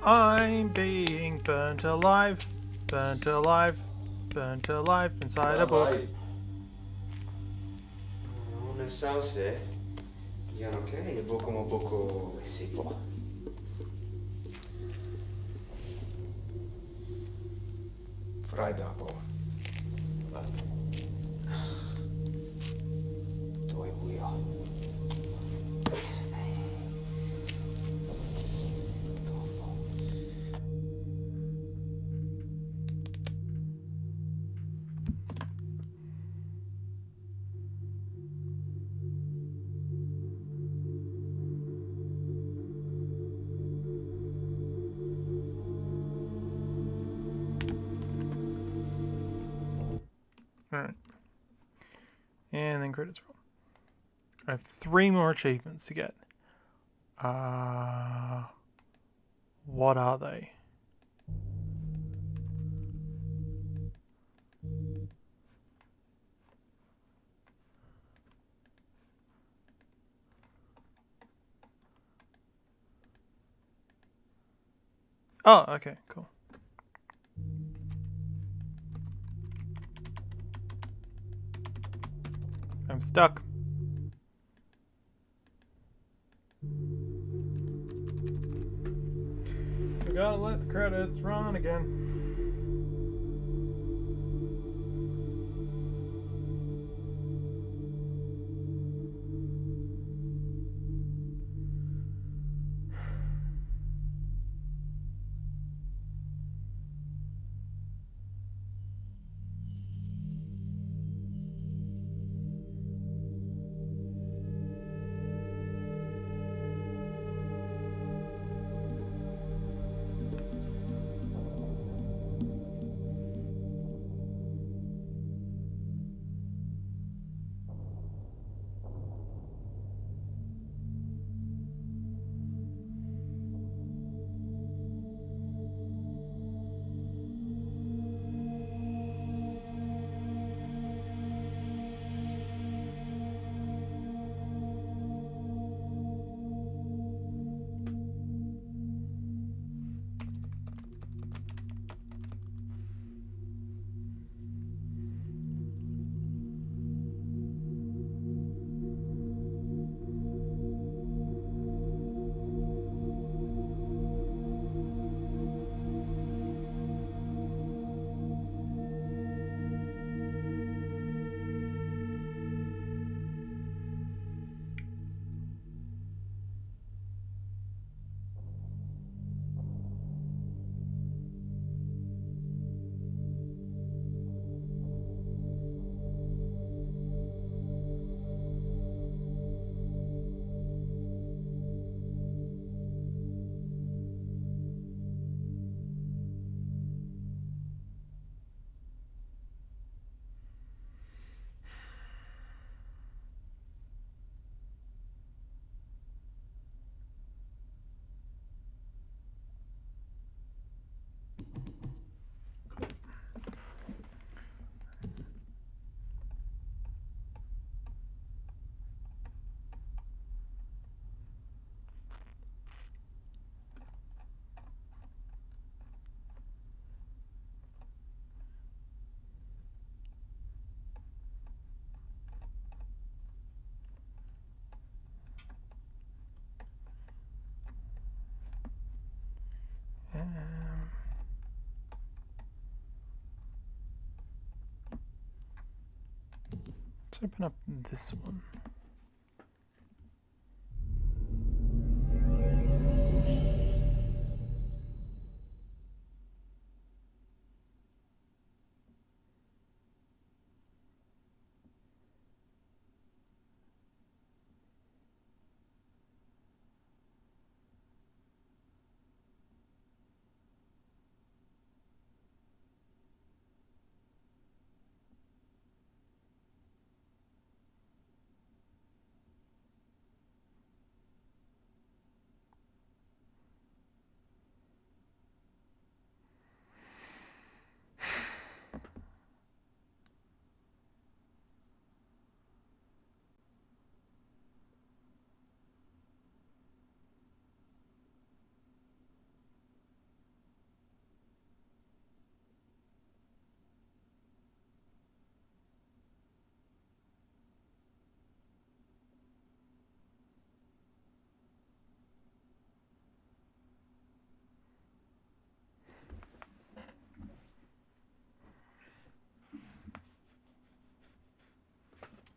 I'm being burnt alive, burnt alive, burnt alive inside a book. Nel salse, yan okej, boko mo boko sipo. Fridapo. To je ujo. Alright. And then credits roll. I have 3 more achievements to get. What are they? Oh, okay, cool. I'm stuck. We gotta let the credits run again. Let's open up this one.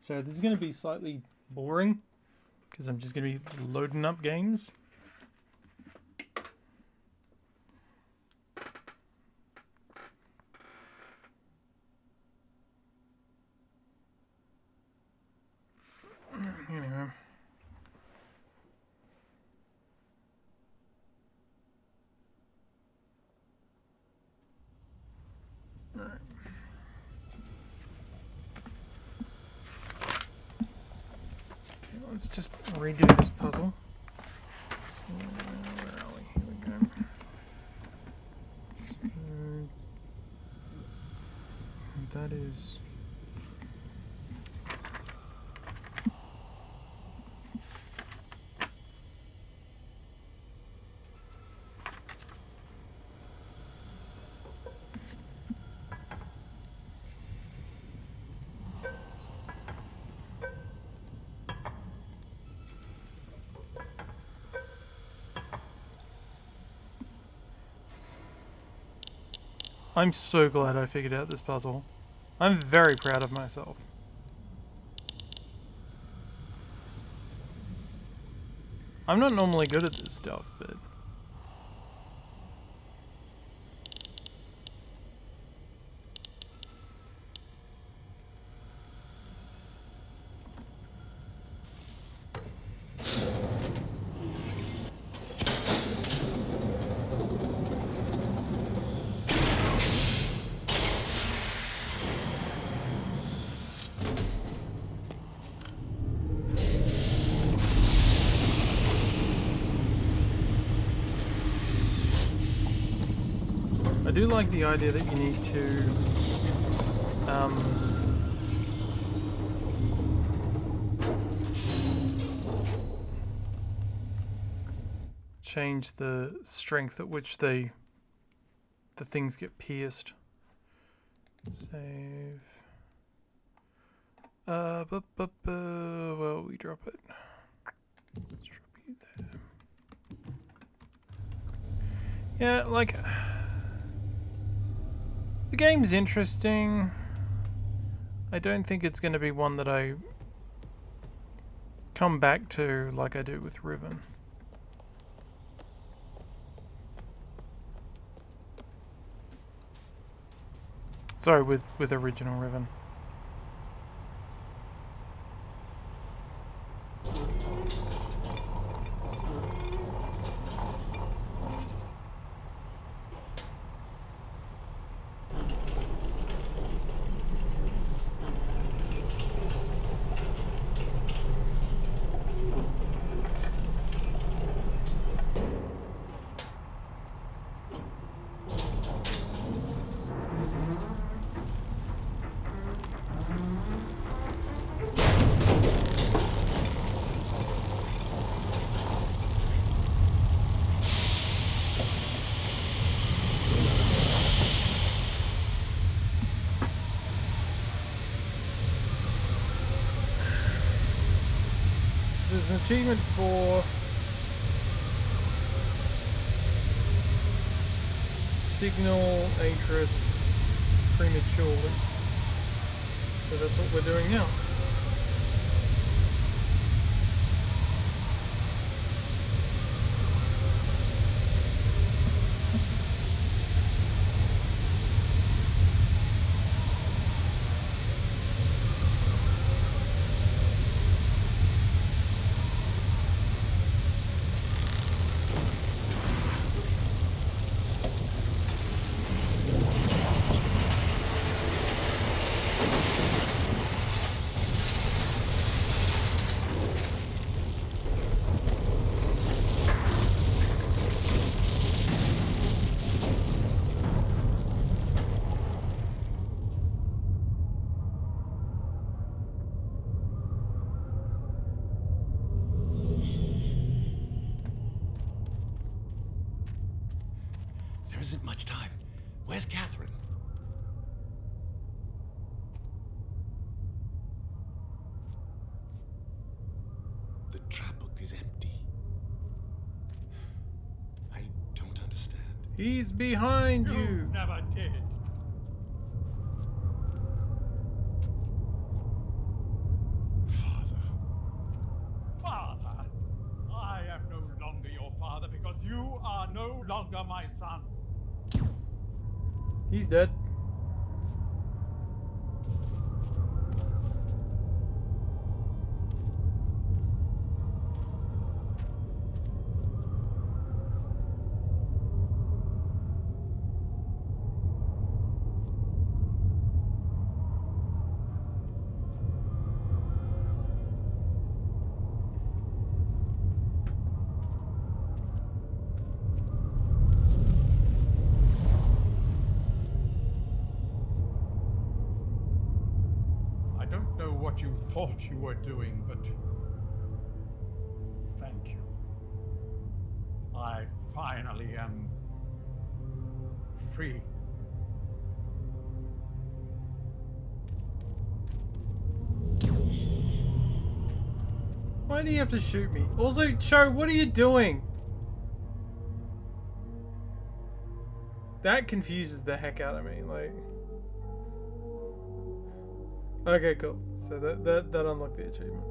So this is going to be slightly boring because I'm just going to be loading up games. Anyway. Alright. Let's just redo this puzzle. Where are we? Here we go. So, that is... I'm so glad I figured out this puzzle. I'm very proud of myself. I'm not normally good at this stuff, but... I do like the idea that you need to change the strength at which the things get pierced. Save. Well, we drop it. Let's drop you there. Yeah, like... The game's interesting. I don't think it's going to be one that I come back to like I do with Riven. Sorry, with original Riven. There's an achievement for signal Atris prematurely. So that's what we're doing now. There isn't much time. Where's Catherine? The trap book is empty. I don't understand. He's behind you. Never did. Father. Father, I am no longer your father because you are no longer my son. He's dead. I don't know what you thought you were doing, but thank you. I finally am free. Why do you have to shoot me? Also, Cho, what are you doing? That confuses the heck out of me, like. Okay, cool. So that unlocked the achievement.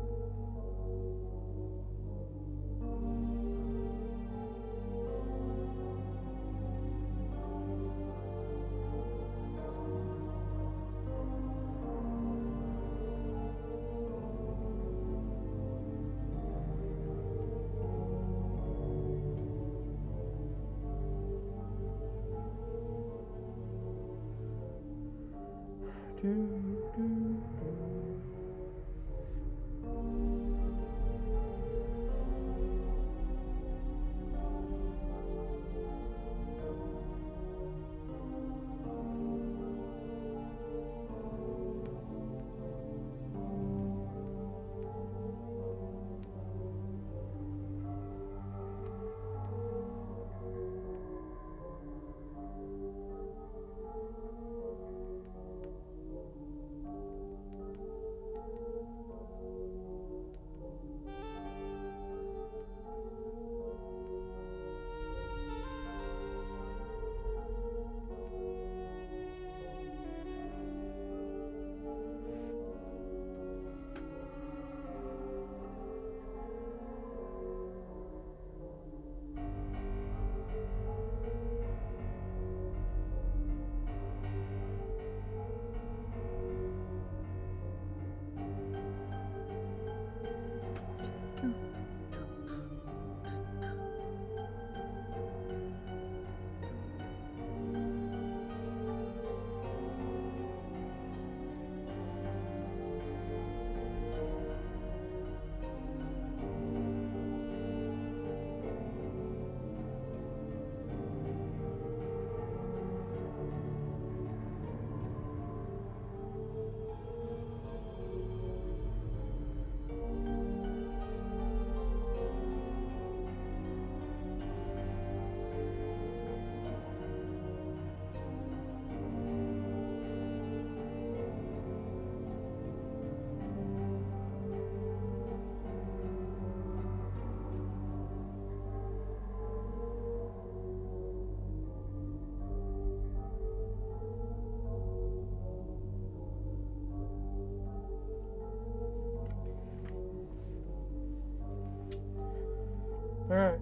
Alright.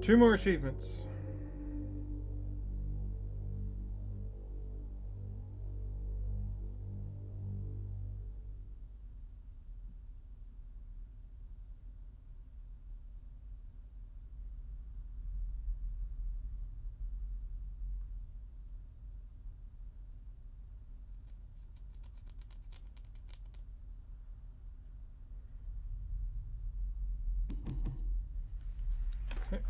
2 more achievements. Okay.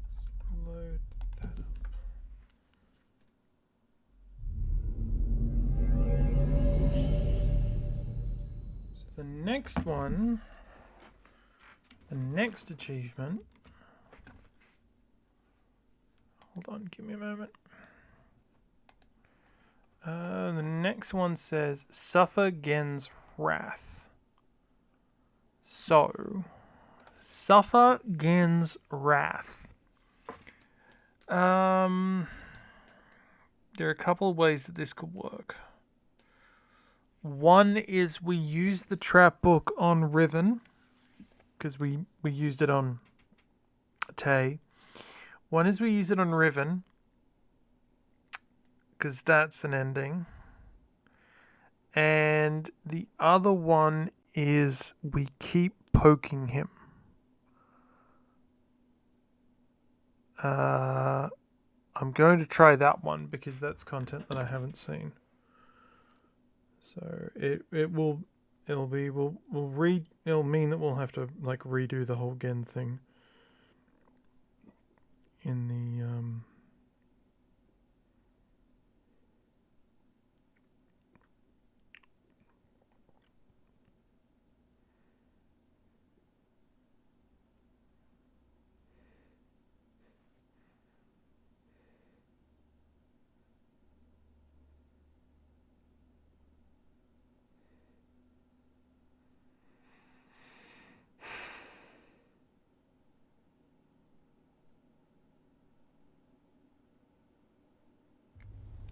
Let's load that up. So the next one, the next achievement. Hold on, give me a moment. The next one says suffer Gen's wrath. So, suffer Gen's wrath. There are a couple of ways that this could work. One is we use the trap book on Riven, because we used it on Tay. One is we use it on Riven, because that's an ending. And the other one is we keep poking him. I'm going to try that one because that's content that I haven't seen. So it'll mean that we'll have to like redo the whole Gen thing in the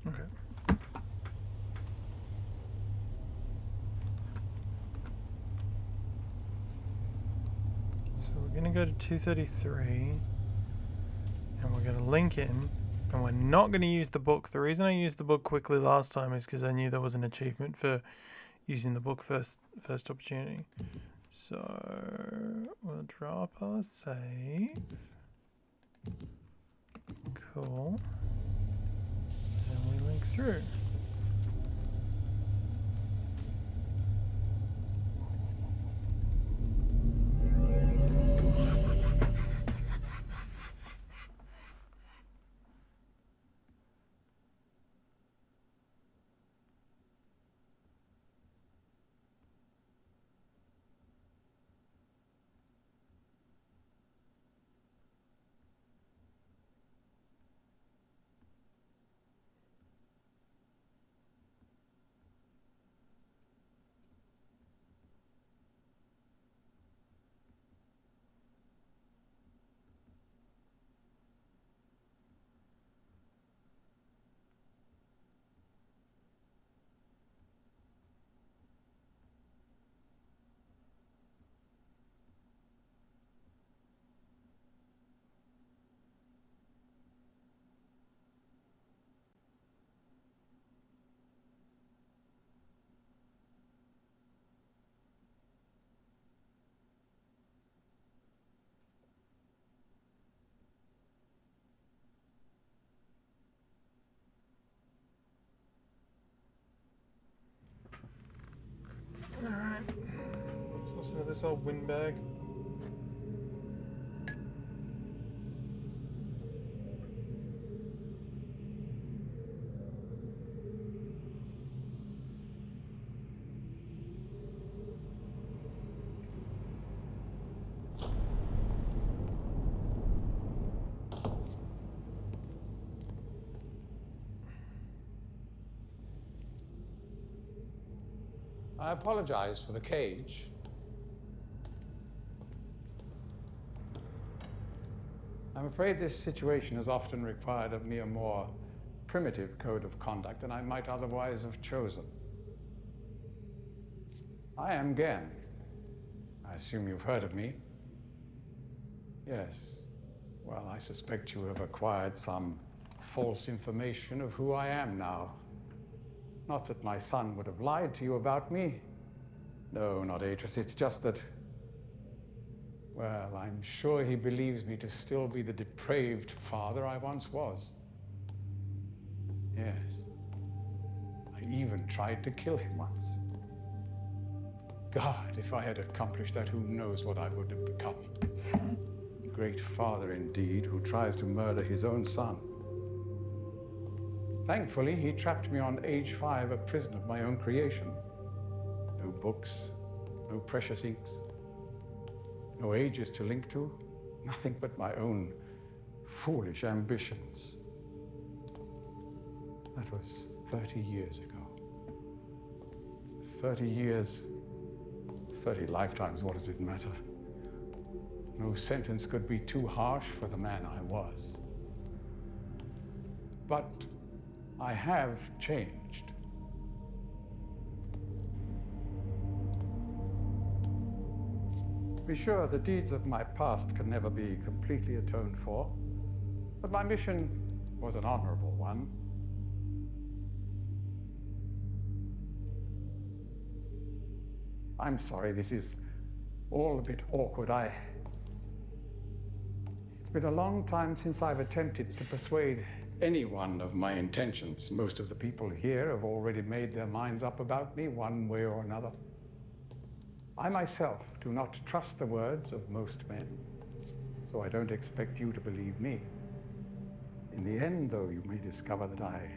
okay. So we're gonna go to 233 and we're gonna link in, and we're not gonna use the book. The reason I used the book quickly last time is because I knew there was an achievement for using the book first opportunity. So we'll drop our save. Cool. And we link through. Alright. Let's listen to this old windbag. I apologize for the cage. I'm afraid this situation has often required of me a more primitive code of conduct than I might otherwise have chosen. I am Gen. I assume you've heard of me. Yes. Well, I suspect you have acquired some false information of who I am now. Not that my son would have lied to you about me. No, not Atris. It's just that, well, I'm sure he believes me to still be the depraved father I once was. Yes. I even tried to kill him once. God, if I had accomplished that, who knows what I would have become. A great father indeed, who tries to murder his own son. Thankfully, he trapped me on age 5, a prison of my own creation. No books, no precious inks, no ages to link to, nothing but my own foolish ambitions. That was 30 years ago. 30 years, 30 lifetimes, what does it matter? No sentence could be too harsh for the man I was. But I have changed. Be sure the deeds of my past can never be completely atoned for, but my mission was an honorable one. I'm sorry, this is all a bit awkward. It's been a long time since I've attempted to persuade anyone of my intentions. Most of the people here have already made their minds up about me one way or another. I myself do not trust the words of most men, so I don't expect you to believe me. In the end, though, you may discover that I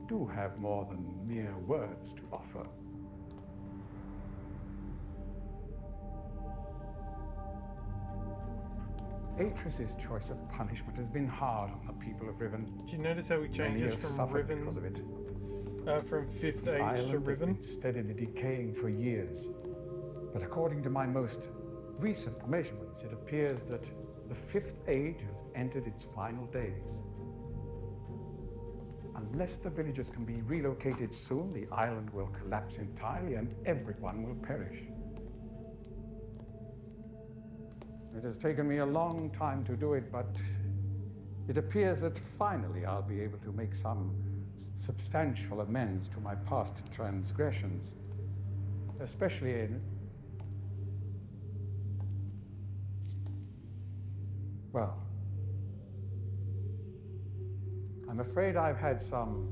do have more than mere words to offer. Atris's choice of punishment has been hard on the people of Riven. Did you notice how we changed Many this have from suffered Riven, because of it. from 5th The age to island has Riven? been steadily decaying for years. But according to my most recent measurements, it appears that the 5th age has entered its final days. Unless the villagers can be relocated soon, the island will collapse entirely and everyone will perish. It has taken me a long time to do it, but it appears that finally I'll be able to make some substantial amends to my past transgressions, especially in, well, I'm afraid I've had some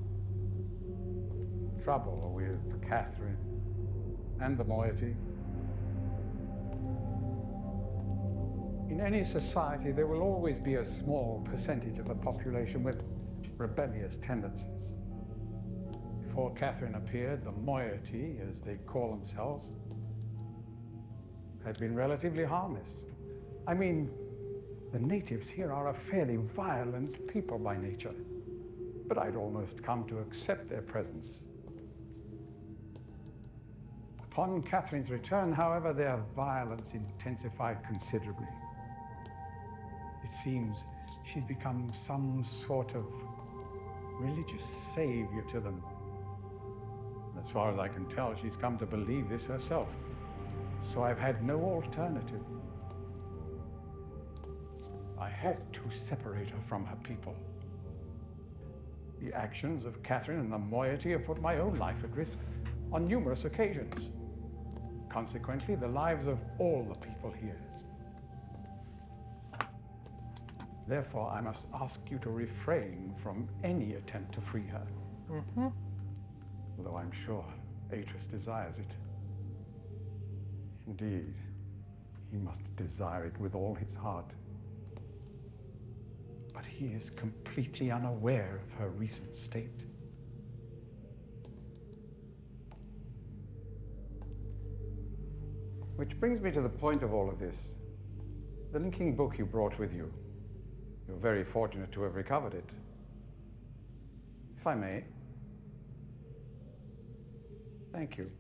trouble with Catherine and the moiety. In any society, there will always be a small percentage of the population with rebellious tendencies. Before Catherine appeared, the moiety, as they call themselves, had been relatively harmless. I mean, the natives here are a fairly violent people by nature, but I'd almost come to accept their presence. Upon Catherine's return, however, their violence intensified considerably. It seems she's become some sort of religious savior to them. As far as I can tell, she's come to believe this herself. So I've had no alternative. I had to separate her from her people. The actions of Catherine and the moiety have put my own life at risk on numerous occasions. Consequently, the lives of all the people here. Therefore, I must ask you to refrain from any attempt to free her. Although I'm sure Atris desires it. Indeed, he must desire it with all his heart. But he is completely unaware of her recent state. Which brings me to the point of all of this. The linking book you brought with you. You're very fortunate to have recovered it. If I may. Thank you.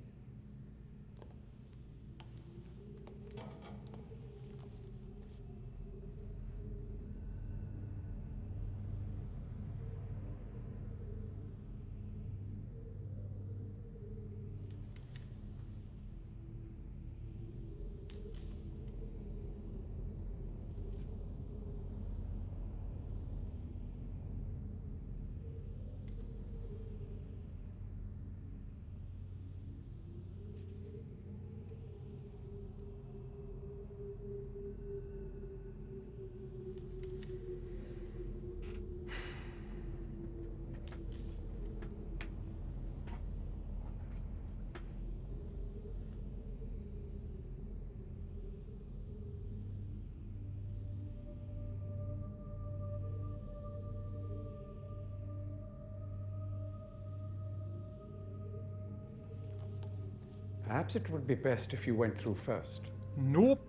Perhaps it would be best if you went through first. Nope.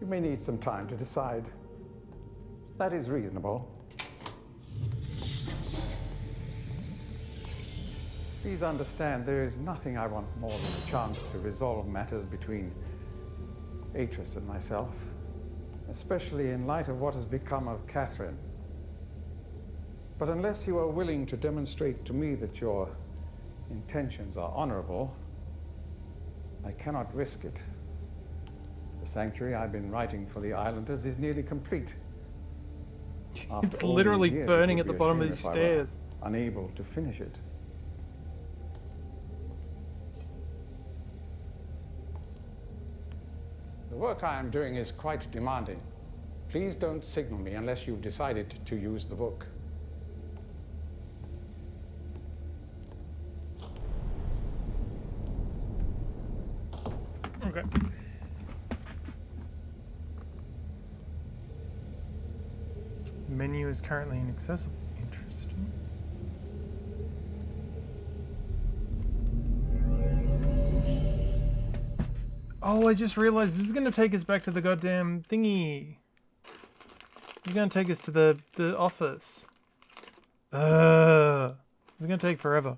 You may need some time to decide. That is reasonable. Please understand, there is nothing I want more than a chance to resolve matters between Atris and myself, especially in light of what has become of Catherine. But unless you are willing to demonstrate to me that your intentions are honorable, I cannot risk it. The sanctuary I've been writing for the islanders is nearly complete. After It's all literally these years, burning it at would the be a bottom of shame these if I were stairs. unable to finish it. The work I am doing is quite demanding. Please don't signal me unless you've decided to use the book. Okay. Menu is currently inaccessible. Interesting. Oh, I just realized this is going to take us back to the goddamn thingy. It's going to take us to the office. It's going to take forever.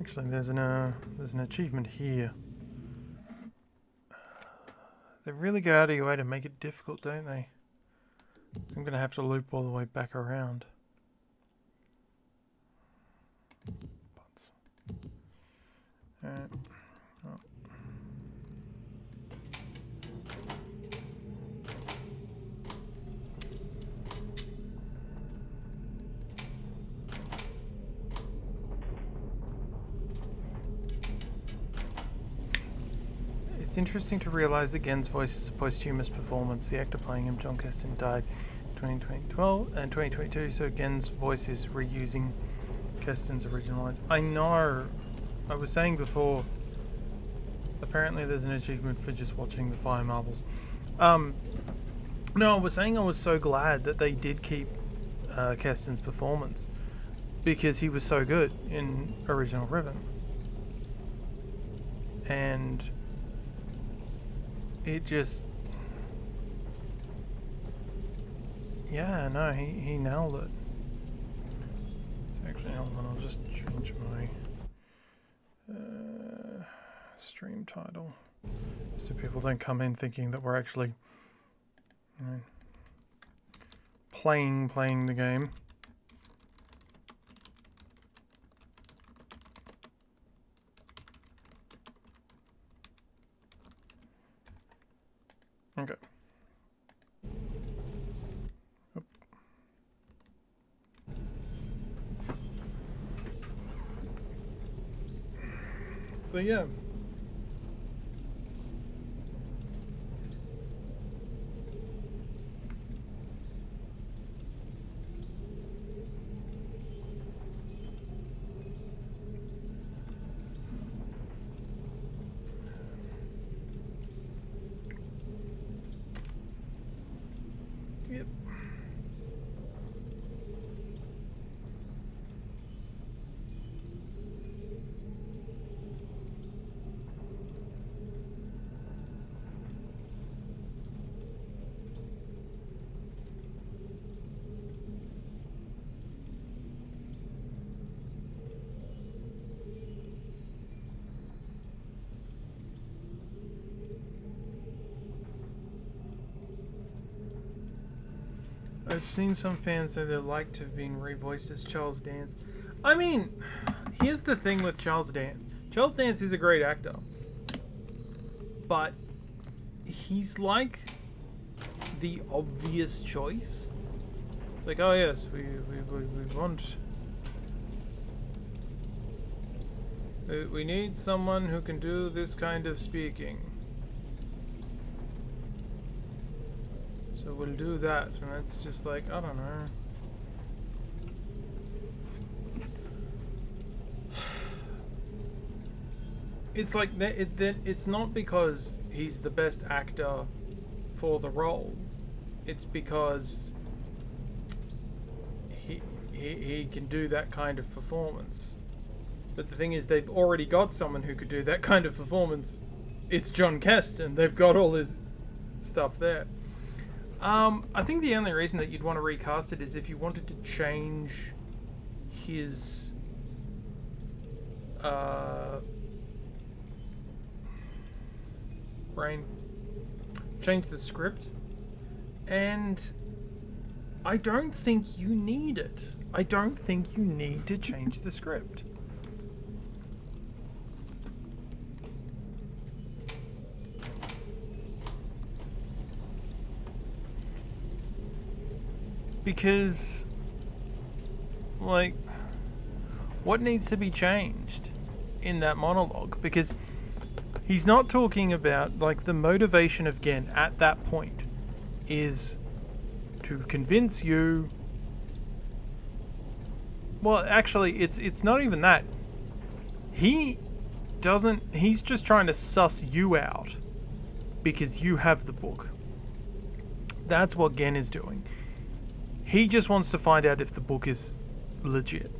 Actually, there's an achievement here. They really go out of your way to make it difficult, don't they? I'm gonna have to loop all the way back around. Butts. Alright. Oh. It's interesting to realise that Gen's voice is a posthumous performance. The actor playing him, John Keston, died in 2012 and 2022, so Gen's voice is reusing Keston's original lines. I know. I was saying before, apparently there's an achievement for just watching the fire marbles. No, I was saying I was so glad that they did keep Keston's performance, because he was so good in original Riven. And it just, yeah, no, he nailed it. So actually, hold on, I'll just change my stream title so people don't come in thinking that we're actually, you know, playing the game. Okay. Oop. So yeah. Yep. I've seen some fans say they'd like to have been revoiced as Charles Dance. I mean, here's the thing with Charles Dance. Charles Dance is a great actor. But he's like the obvious choice. It's like, oh yes, we want... We need someone who can do this kind of speaking. So we'll do that, and it's just like, I don't know. It's like it's not because he's the best actor for the role. It's because he can do that kind of performance. But the thing is, they've already got someone who could do that kind of performance. It's John Keston. They've got all his stuff there. I think the only reason that you'd want to recast it is if you wanted to change his change the script, and I don't think you need it. I don't think you need to change the script. Because, like, what needs to be changed in that monologue? Because he's not talking about, like, the motivation of Gen at that point is to convince you. Well, actually, it's not even that. He's just trying to suss you out because you have the book. That's what Gen is doing. He just wants to find out if the book is legit.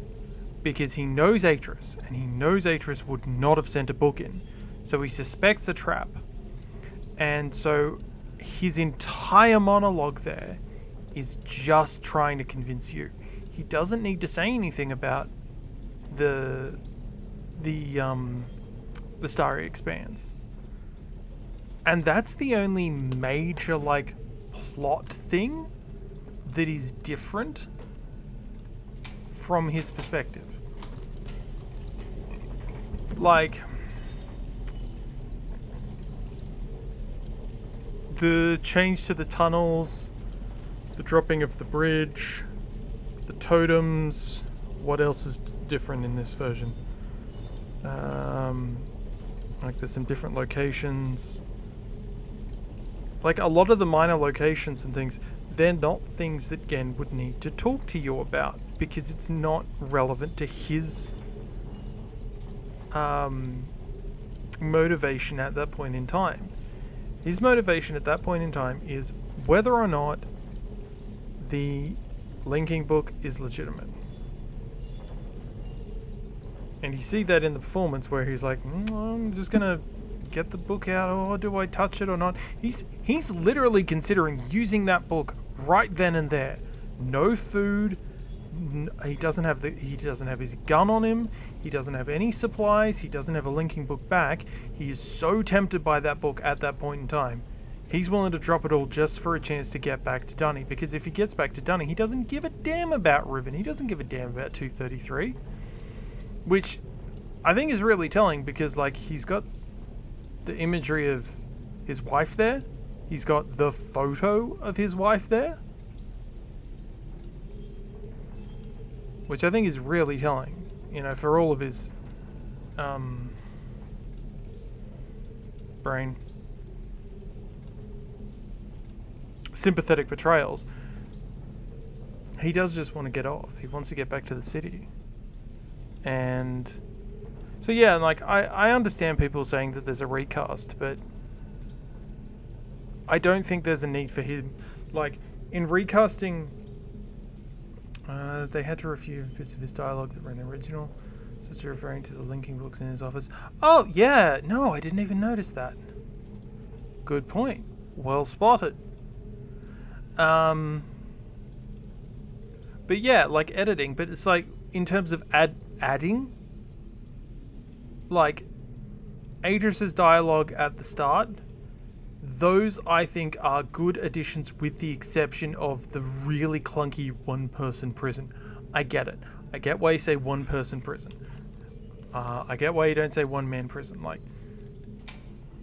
Because he knows Atris, and he knows Atris would not have sent a book in. So he suspects a trap. And so his entire monologue there is just trying to convince you. He doesn't need to say anything about the Starry Expanse. And that's the only major, like, plot thing that is different from his perspective. Like, the change to the tunnels, the dropping of the bridge, the totems. What else is different in this version? Like, there's some different locations. Like, a lot of the minor locations and things, they're not things that Gen would need to talk to you about because it's not relevant to his motivation at that point in time. His motivation at that point in time is whether or not the linking book is legitimate. And you see that in the performance where he's like, I'm just gonna get the book out, or do I touch it or not? He's literally considering using that book right then and there. No food. He doesn't have his gun on him. He doesn't have any supplies. He doesn't have a linking book back. He is so tempted by that book at that point in time. He's willing to drop it all just for a chance to get back to Dunny, because if he gets back to Dunny, he doesn't give a damn about Riven. He doesn't give a damn about 233. Which I think is really telling, because, like, he's got the imagery of his wife there. He's got the photo of his wife there. Which I think is really telling, you know, for all of his brain sympathetic portrayals. He does just want to get off. He wants to get back to the city. And so, yeah, like, I understand people saying that there's a recast, but I don't think there's a need for him. Like, in recasting, they had to refute bits of his dialogue that were in the original, such as referring to the linking books in his office. Oh, yeah, no, I didn't even notice that. Good point. Well spotted. But yeah, like editing, but it's like, in terms of adding, like, Adris's dialogue at the start, those I think are good additions with the exception of the really clunky one-person prison. I get it. I get why you say one-person prison. I get why you don't say one-man prison. Like,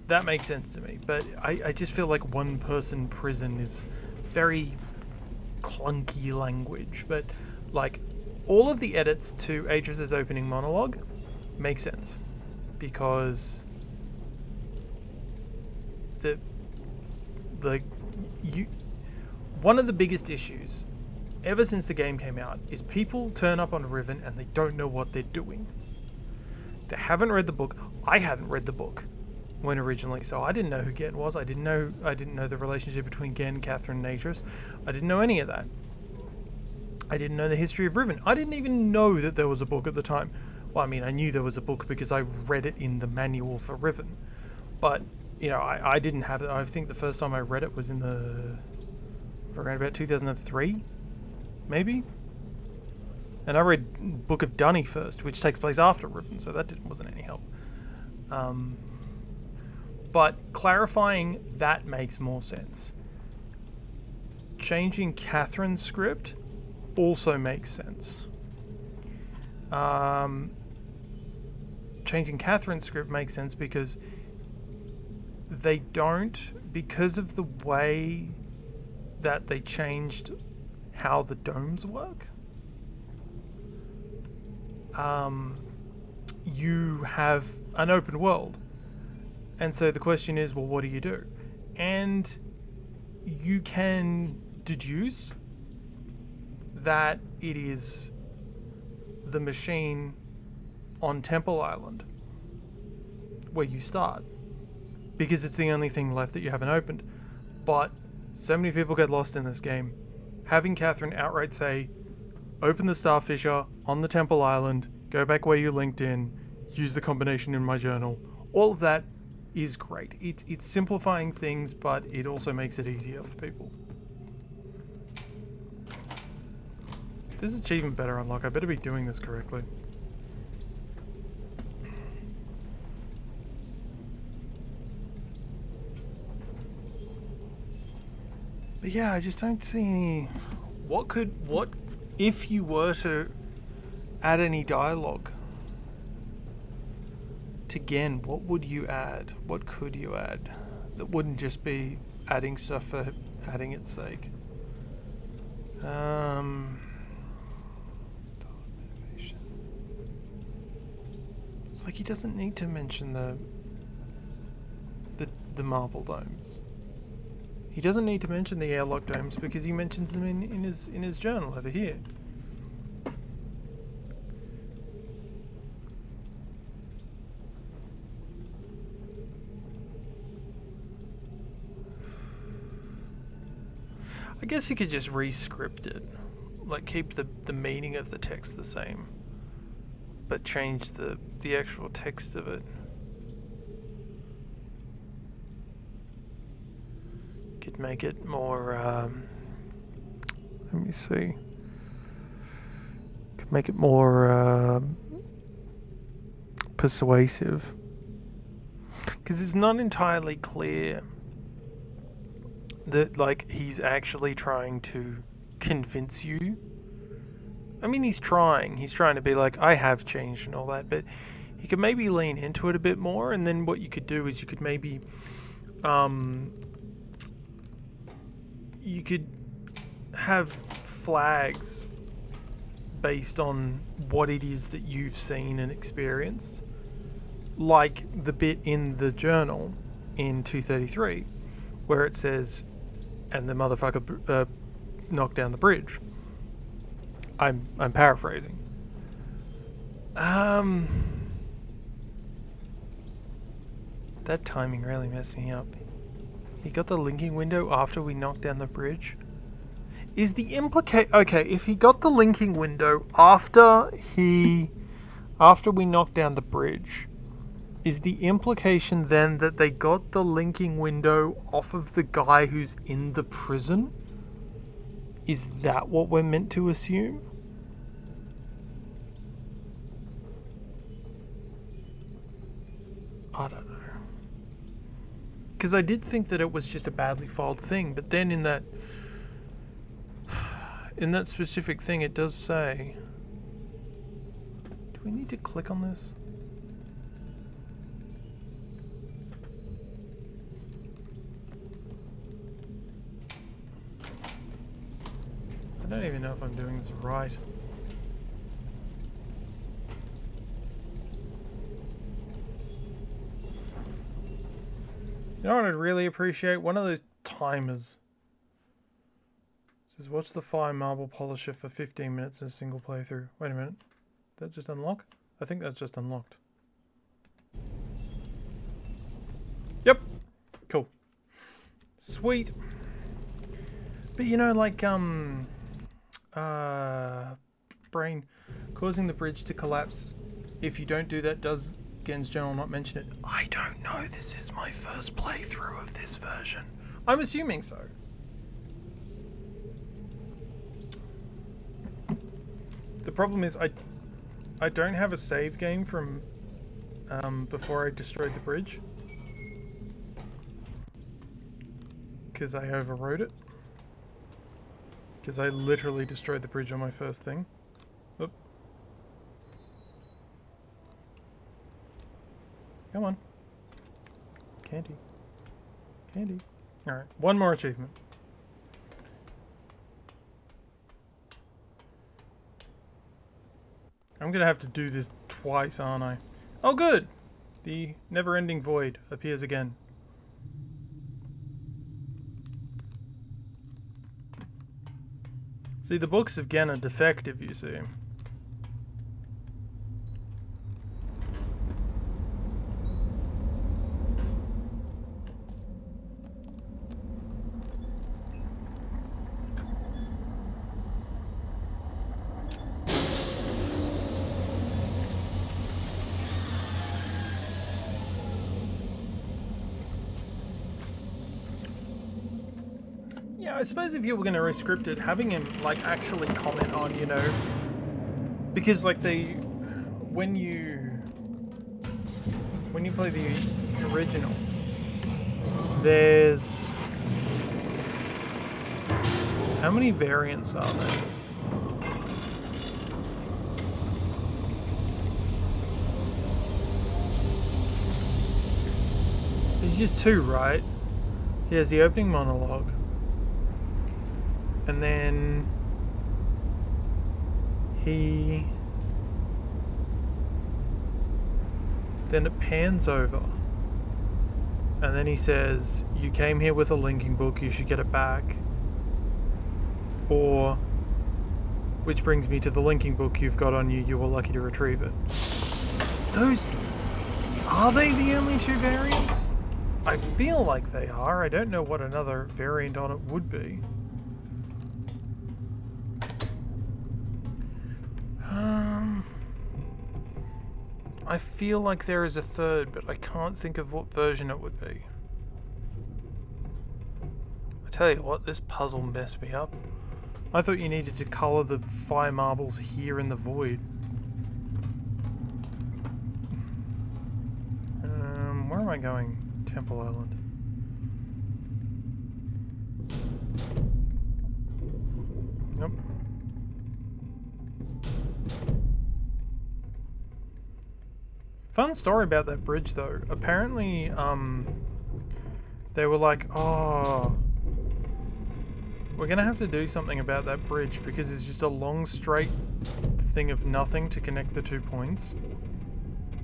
that makes sense to me. But I just feel like one-person prison is very clunky language. But, like, all of the edits to Adris's opening monologue make sense. Because one of the biggest issues ever since the game came out is people turn up on Riven and they don't know what they're doing. They haven't read the book. I hadn't read the book when originally, so I didn't know who Gen was. I didn't know the relationship between Gen, Catherine, and Atris. I didn't know any of that. I didn't know the history of Riven. I didn't even know that there was a book at the time. Well, I mean, I knew there was a book because I read it in the manual for Riven. But, you know, I didn't have it. I think the first time I read it was in around about 2003, maybe? And I read Book of Dunny first, which takes place after Riven, so that wasn't any help. But clarifying that makes more sense. Changing Catherine's script also makes sense. Changing Catherine's script makes sense because because of the way that they changed how the domes work, you have an open world. And so the question is, well, what do you do? And you can deduce that it is the machine on Temple Island where you start, because it's the only thing left that you haven't opened. But so many people get lost in this game. Having Catherine outright say, open the Starfisher on the Temple Island, go back where you linked in, use the combination in my journal, all of that is great. It's simplifying things, but it also makes it easier for people. This is achievement better unlock. I better be doing this correctly. But yeah, I just don't see any... What if you were to add any dialogue to Gen, what would you add? What could you add that wouldn't just be adding stuff for adding its sake? It's like he doesn't need to mention the marble domes. He doesn't need to mention the airlock domes because he mentions them in his journal over here. I guess you could just re-script it, like keep the meaning of the text the same, but change the actual text of it. Could make it more, let me see, could make it more persuasive, because it's not entirely clear that, like, he's actually trying to convince you. I mean, he's trying to be like, I have changed and all that, but he could maybe lean into it a bit more, and then what you could do is you could maybe, you could have flags based on what it is that you've seen and experienced, like the bit in the journal in 233 where it says, and the motherfucker knocked down the bridge. I'm paraphrasing. That timing really messed me up. He got the linking window after we knocked down the bridge. Is the okay, if he got the linking window after we knocked down the bridge, is the implication then that they got the linking window off of the guy who's in the prison? Is that what we're meant to assume? I don't know. Because I did think that it was just a badly filed thing, but then in that specific thing it does say... Do we need to click on this? I don't even know if I'm doing this right. You know what I'd really appreciate? One of those timers. It says, watch the fire marble polisher for 15 minutes in a single playthrough. Wait a minute. Did that just unlock? I think that's just unlocked. Yep. Cool. Sweet. But you know, like, brain, causing the bridge to collapse. If you don't do that, does Gen's journal not mention it? I don't know. This is my first playthrough of this version. I'm assuming so. The problem is I don't have a save game from before I destroyed the bridge. Because I overwrote it. Because I literally destroyed the bridge on my first thing. Oop. Come on. Candy. Candy. Alright, one more achievement. I'm gonna have to do this twice, aren't I? Oh good! The never-ending void appears again. See, the books of Gen are defective, you see. Yeah, I suppose if you were going to re-script it, having him, like, actually comment on, you know... Because, like, when you play the original, there's... How many variants are there? There's just two, right? He has the opening monologue. And then then it pans over, and then he says, you came here with a linking book, you should get it back. Or, which brings me to the linking book you've got on you, you were lucky to retrieve it. Are they the only two variants? I feel like they are. I don't know what another variant on it would be. I feel like there is a third, but I can't think of what version it would be. I tell you what, this puzzle messed me up. I thought you needed to colour the fire marbles here in the void. Where am I going? Temple Island. Nope. Fun story about that bridge though. Apparently, they were like, oh, we're gonna have to do something about that bridge because it's just a long straight thing of nothing to connect the 2 points.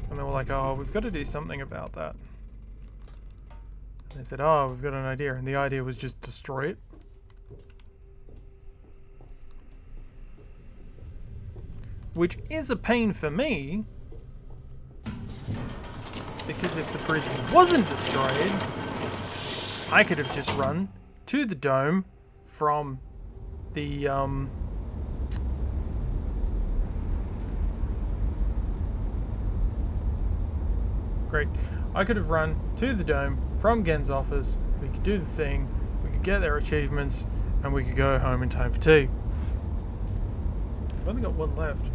And they were like, oh, we've got to do something about that. And they said, oh, we've got an idea. And the idea was just destroy it. Which is a pain for me. Because if the bridge wasn't destroyed, I could have just run to the dome from the great. I could have run to the dome from Gen's office. We could do the thing. We could get their achievements, and we could go home in time for tea. I've only got one left.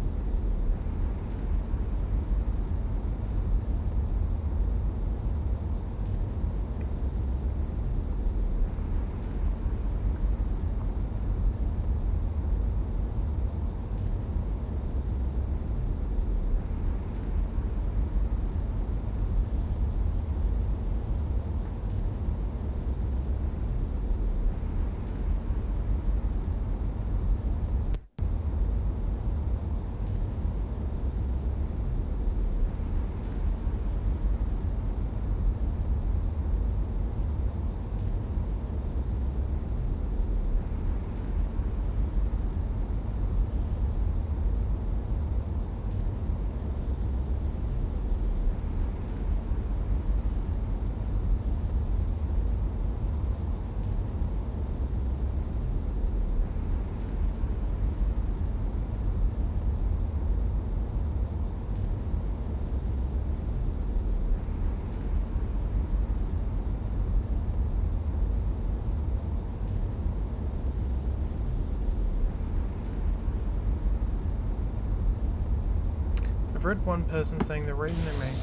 I've read one person saying the reason they make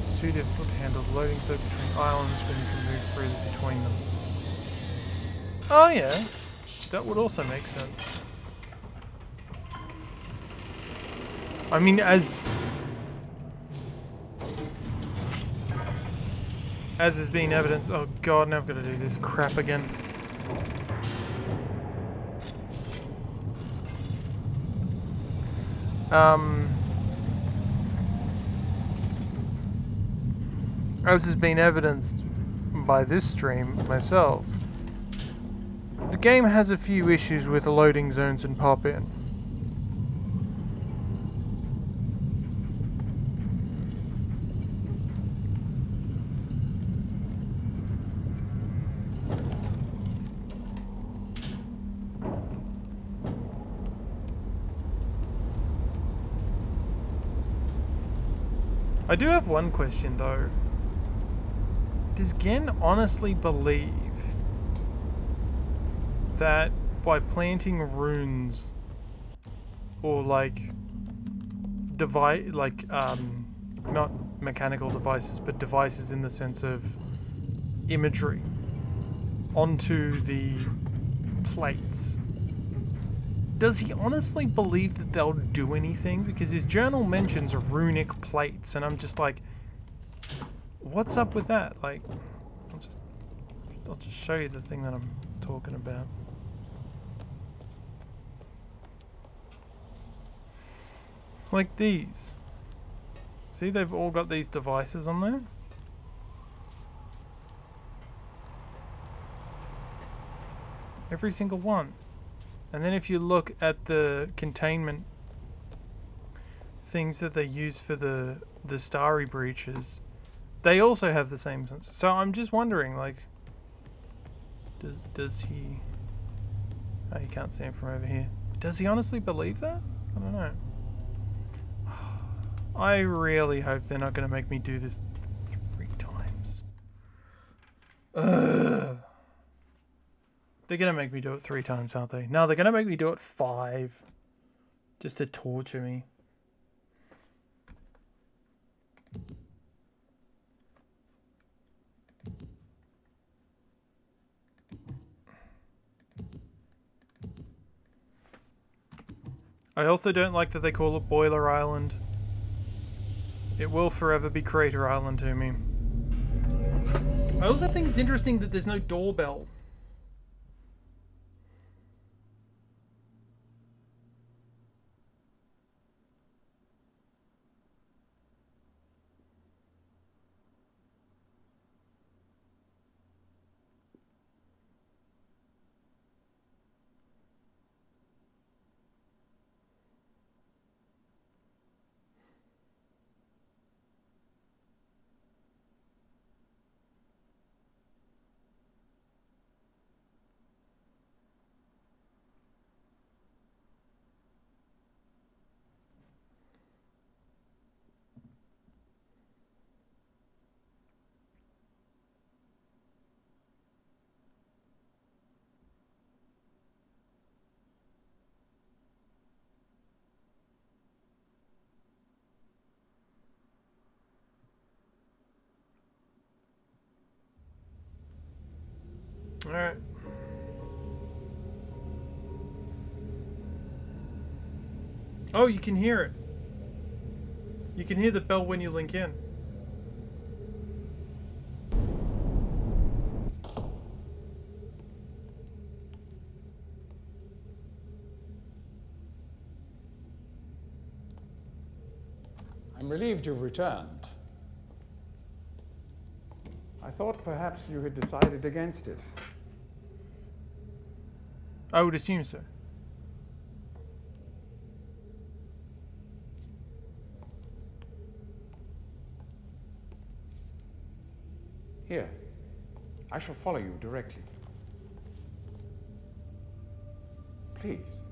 it's too difficult to handle the loading zone between islands when you can move freely between them. Oh yeah, that would also make sense. I mean, as has been evidenced. Oh god, now I've got to do this crap again. As has been evidenced by this stream myself, the game has a few issues with loading zones and pop-in. I do have one question though. Does Gen honestly believe that by planting runes or like not mechanical devices but devices in the sense of imagery onto the plates, does he honestly believe that they'll do anything? Because his journal mentions runic plates and I'm just like, what's up with that? Like, I'll just show you the thing that I'm talking about. Like these. See, they've all got these devices on there. Every single one. And then if you look at the containment things that they use for the starry breaches, they also have the same sense. So I'm just wondering, like, does he? Oh, you can't see him from over here. Does he honestly believe that? I don't know. I really hope they're not going to make me do this 3 times. Ugh. They're going to make me do it 3 times, aren't they? No, they're going to make me do it 5. Just to torture me. I also don't like that they call it Boiler Island. It will forever be Crater Island to me. I also think it's interesting that there's no doorbell. Alright. Oh, you can hear it. You can hear the bell when you link in. I'm relieved you've returned. I thought perhaps you had decided against it. I would assume so. Here, I shall follow you directly. Please.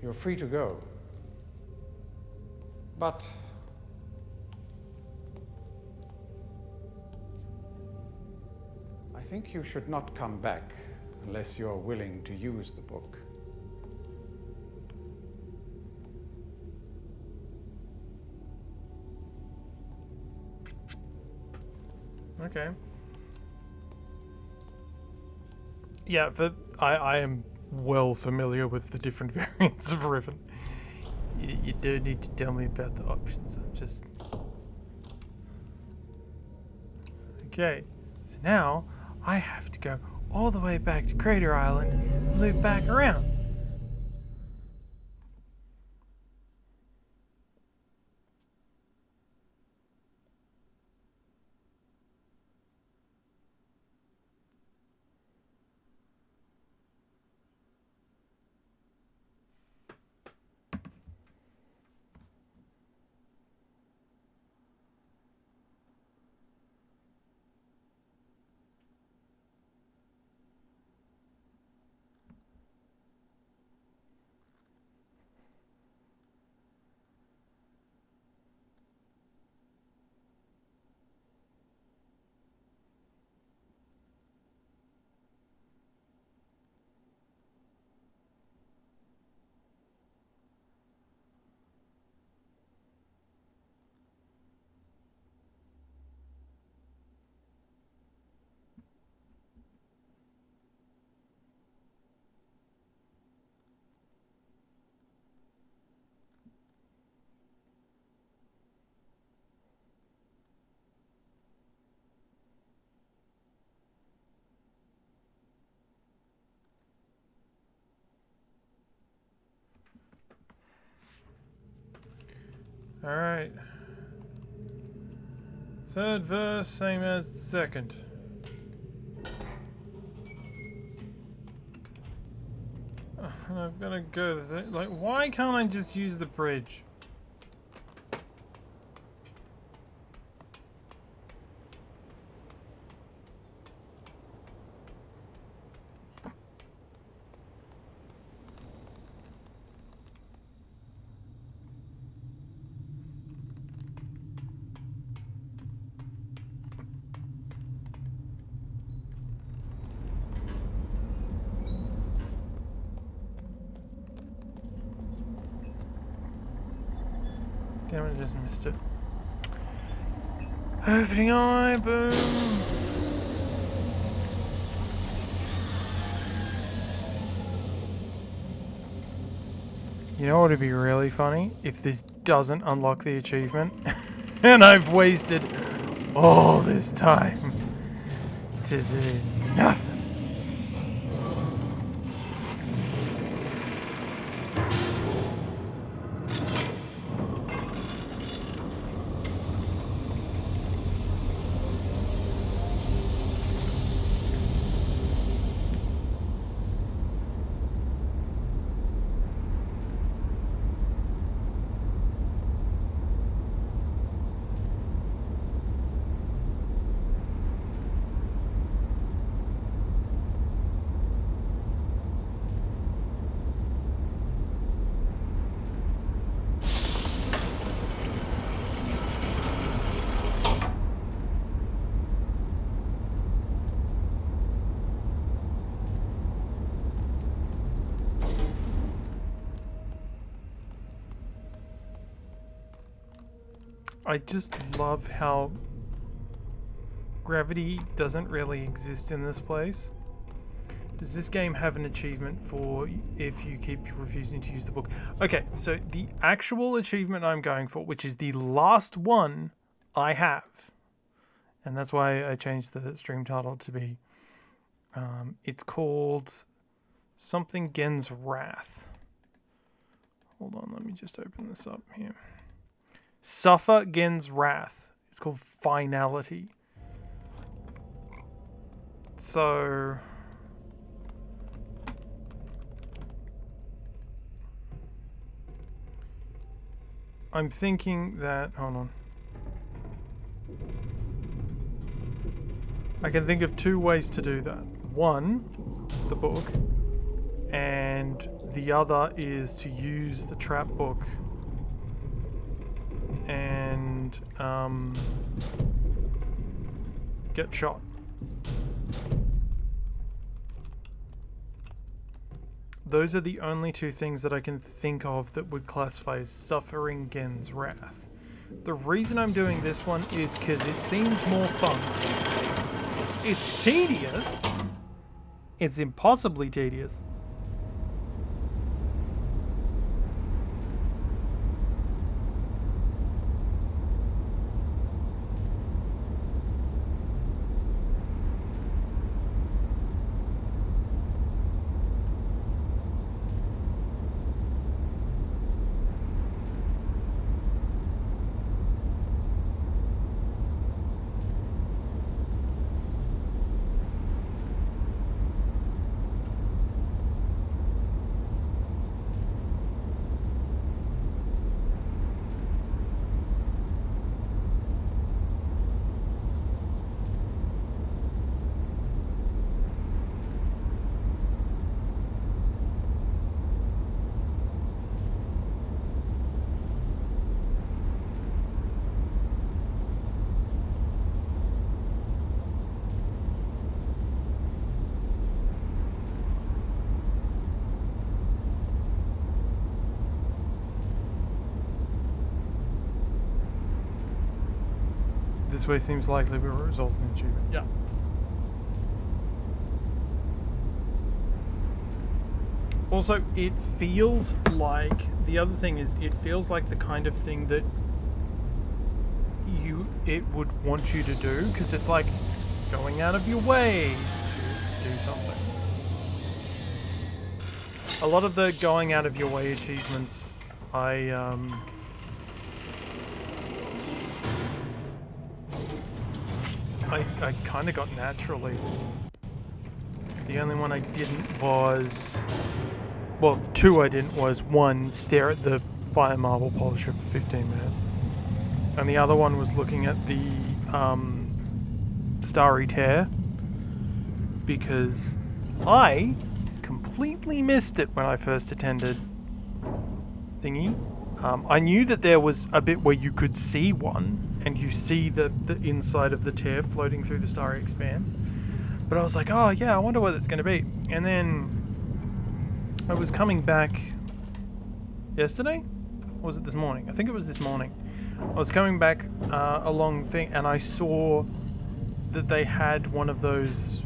You're free to go. But I think you should not come back unless you're willing to use the book. Okay. Yeah, I am well familiar with the different variants of Riven. You don't need to tell me about the options. I'm just... Okay, so now I have to go all the way back to Crater Island and loop back around. Alright. Third verse, same as the second. And I've got to go like, why can't I just use the bridge? Damn it, I just missed it. Opening eye, boom. You know what would be really funny? If this doesn't unlock the achievement and I've wasted all this time to do nothing. I just love how gravity doesn't really exist in this place. Does this game have an achievement for if you keep refusing to use the book? Okay, so the actual achievement I'm going for, which is the last one I have, and that's why I changed the stream title to be, it's called something Gen's Wrath. Hold on, let me just open this up here. Suffer Gen's Wrath. It's called Finality. So... I'm thinking that... Hold on. I can think of two ways to do that. One, the book, and the other is to use the trap book and get shot. Those are the only two things that I can think of that would classify as suffering Gen's Wrath. The reason I'm doing this one is because it seems more fun. It's tedious. It's impossibly tedious. This way seems likely will result in an achievement. Yeah. Also, it feels like, the other thing is, it feels like the kind of thing that it would want you to do, because it's like going out of your way to do something. A lot of the going out of your way achievements, I kind of got naturally. The only one I didn't was... Well, two I didn't was, one, stare at the fire marble polisher for 15 minutes. And the other one was looking at the Starry Tear. Because I completely missed it when I first attended thingy. I knew that there was a bit where you could see one, and you see the inside of the tear floating through the starry expanse. But I was like, oh yeah, I wonder what it's going to be. And then I was coming back yesterday? Or was it this morning? I think it was this morning. I was coming back along thing, and I saw that they had one of those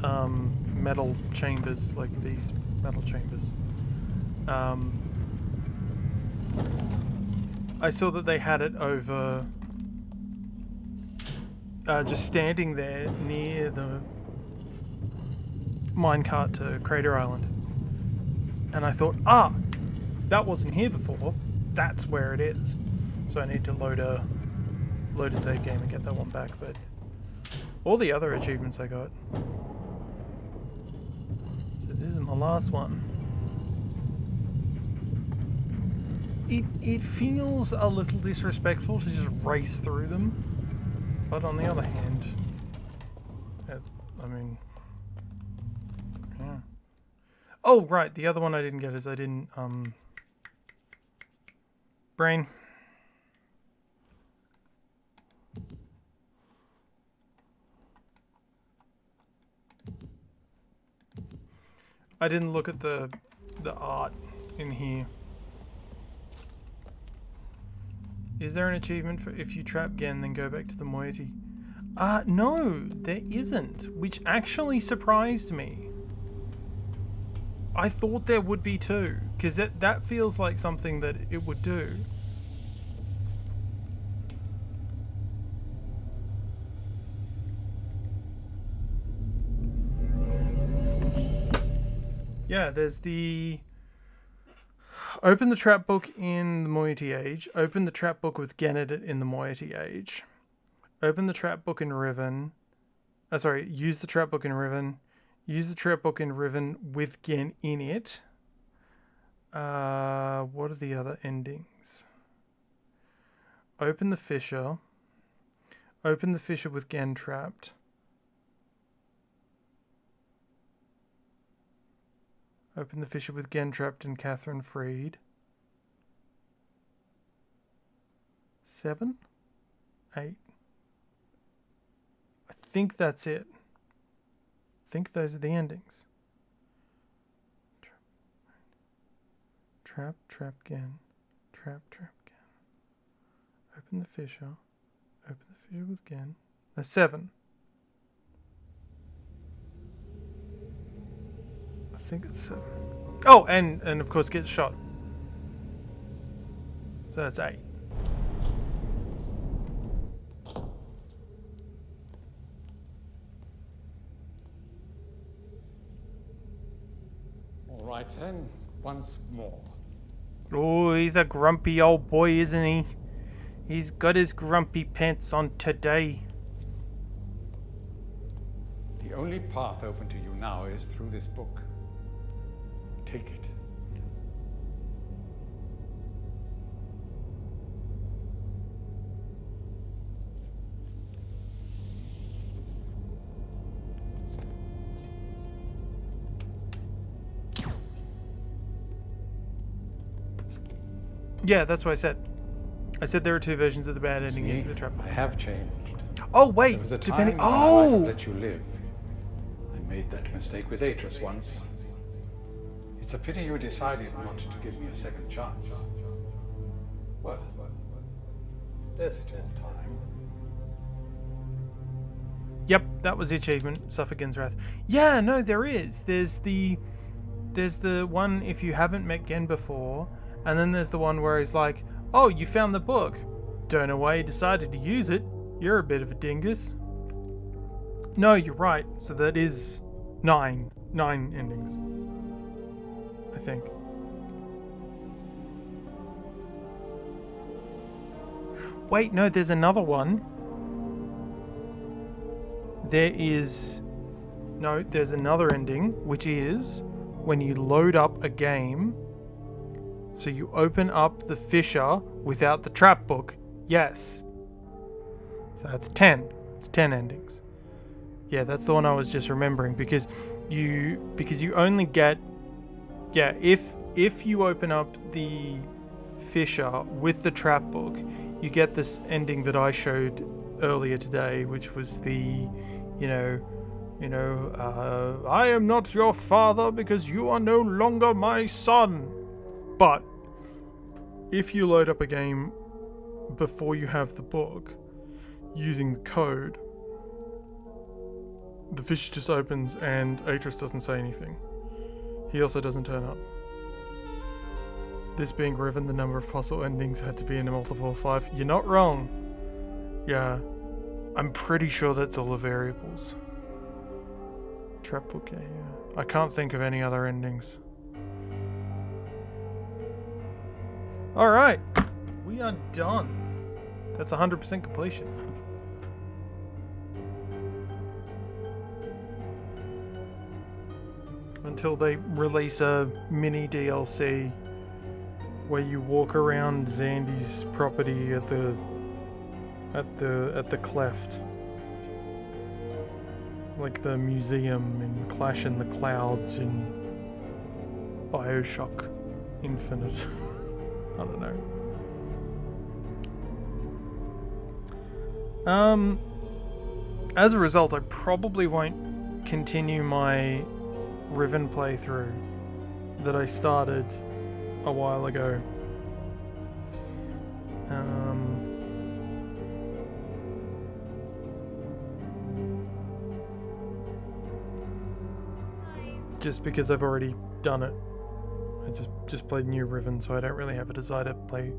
metal chambers, like these metal chambers. I saw that they had it over, just standing there near the minecart to Crater Island. And I thought, that wasn't here before. That's where it is. So I need to load a save game and get that one back. But all the other achievements I got. So this is my last one. It feels a little disrespectful to just race through them, but on the other hand, I mean, yeah. Oh, right, the other one I didn't get is I didn't, brain. I didn't look at the art in here. Is there an achievement for if you trap Gen, then go back to the moiety? No, there isn't, which actually surprised me. I thought there would be too, because that feels like something that it would do. Yeah, there's the... Open the trap book in the moiety age. Open the trap book with Genedit in the moiety age. Open the trap book in Riven. Use the trap book in Riven. Use the trap book in Riven with Gen in it. What are the other endings? Open the fissure. Open the fissure with Gen trapped. Open the fissure with Gen trapped and Catherine freed. 7? 8? I think that's it. I think those are the endings. Trap, trap Gen. Trap, trap Gen. Open the fissure. Open the fissure with Gen. No, 7. I think it's 7. Oh, and of course get shot. So that's 8. All right then, once more. Oh, he's a grumpy old boy, isn't he? He's got his grumpy pants on today. The only path open to you now is through this book. Take it. Yeah, that's what I said. I said there are 2 versions of the bad ending. Use the trap. I have changed. Oh wait, There was a depending. time when I might have Oh, let you live. I made that mistake with Atris once. It's a pity you decided not to give me a second chance. Well, there's still time. yep, that was the achievement. Suffer Gen's Wrath. Yeah, no, there is. There's the one if you haven't met Gen before, and then there's the one where he's like, "Oh, you found the book. Don't know why you decided to use it. You're a bit of a dingus." No, you're right. So that is 9 endings, I think. Wait, no, there's another one. There's another ending, which is when you load up a game. So you open up the fissure without the trap book. Yes. So that's 10. It's 10 endings. Yeah, that's the one I was just remembering because you only get, yeah, if you open up the fissure with the trap book, you get this ending that I showed earlier today, which was the, I am not your father because you are no longer my son. But if you load up a game before you have the book using the code, the fish just opens and Atris doesn't say anything. He also doesn't turn up. This being Riven, the number of possible endings had to be in a multiple of 5. You're not wrong. Yeah, I'm pretty sure that's all the variables. Trap book, yeah. I can't think of any other endings. Alright, we are done. That's 100% completion. Until they release a mini DLC where you walk around Zandy's property at the cleft. Like the museum in Clash in the Clouds in BioShock Infinite. I don't know. As a result, I probably won't continue my Riven playthrough that I started a while ago. just because I've already done it. I just played new Riven, so I don't really have a desire to play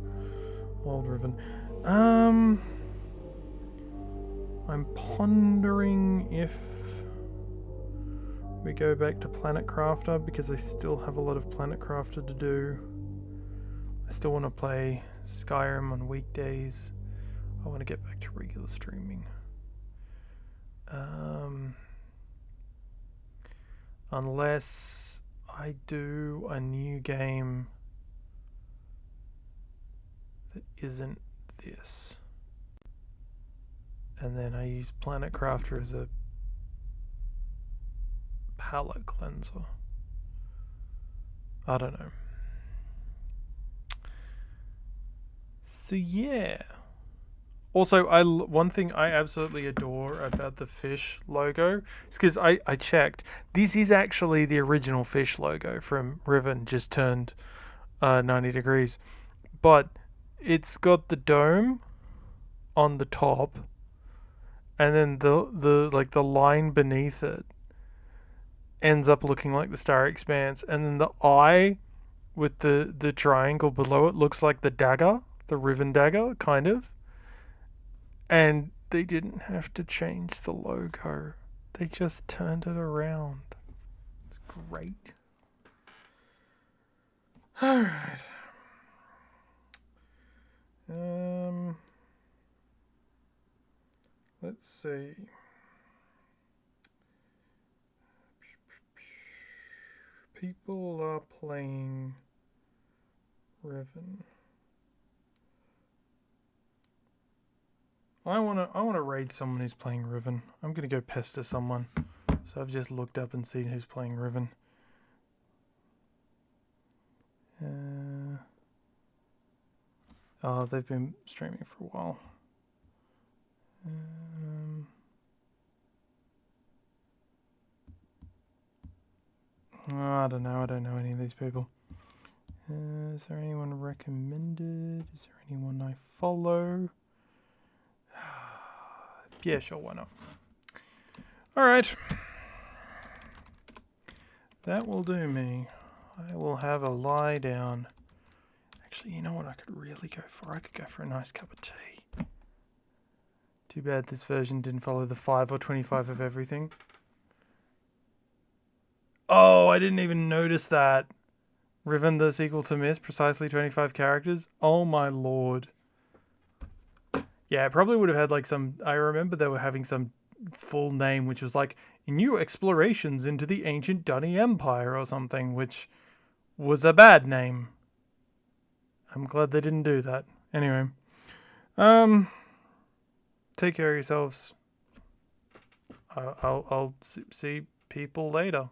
old Riven. I'm pondering if we go back to Planet Crafter, because I still have a lot of Planet Crafter to do. I still want to play Skyrim on weekdays. I want to get back to regular streaming. Unless I do a new game that isn't this. And then I use Planet Crafter as a palette cleanser. I don't know. So yeah. Also, one thing I absolutely adore about the fish logo is because I checked. This is actually the original fish logo from Riven, just turned 90 degrees. But it's got the dome on the top, and then the line beneath it ends up looking like the Star Expanse, and then the eye with the triangle below it looks like the dagger, the Riven dagger, kind of. And they didn't have to change the logo. They just turned it around. It's great. Alright. Let's see. People are playing Riven. I wanna raid someone who's playing Riven. I'm gonna go pester someone. So I've just looked up and seen who's playing Riven. Oh, they've been streaming for a while. I don't know any of these people. Is there anyone recommended? Is there anyone I follow? Yeah, sure, why not? Alright. That will do me. I will have a lie down. Actually, you know what I could really go for? I could go for a nice cup of tea. Too bad this version didn't follow the 5 or 25 of everything. Oh, I didn't even notice that. Riven, the sequel to Mist, precisely 25 characters. Oh my lord. Yeah, it probably would have had like some... I remember they were having some full name, which was like New Explorations into the Ancient Dunny Empire or something, which was a bad name. I'm glad they didn't do that. Anyway. Take care of yourselves. I'll see people later.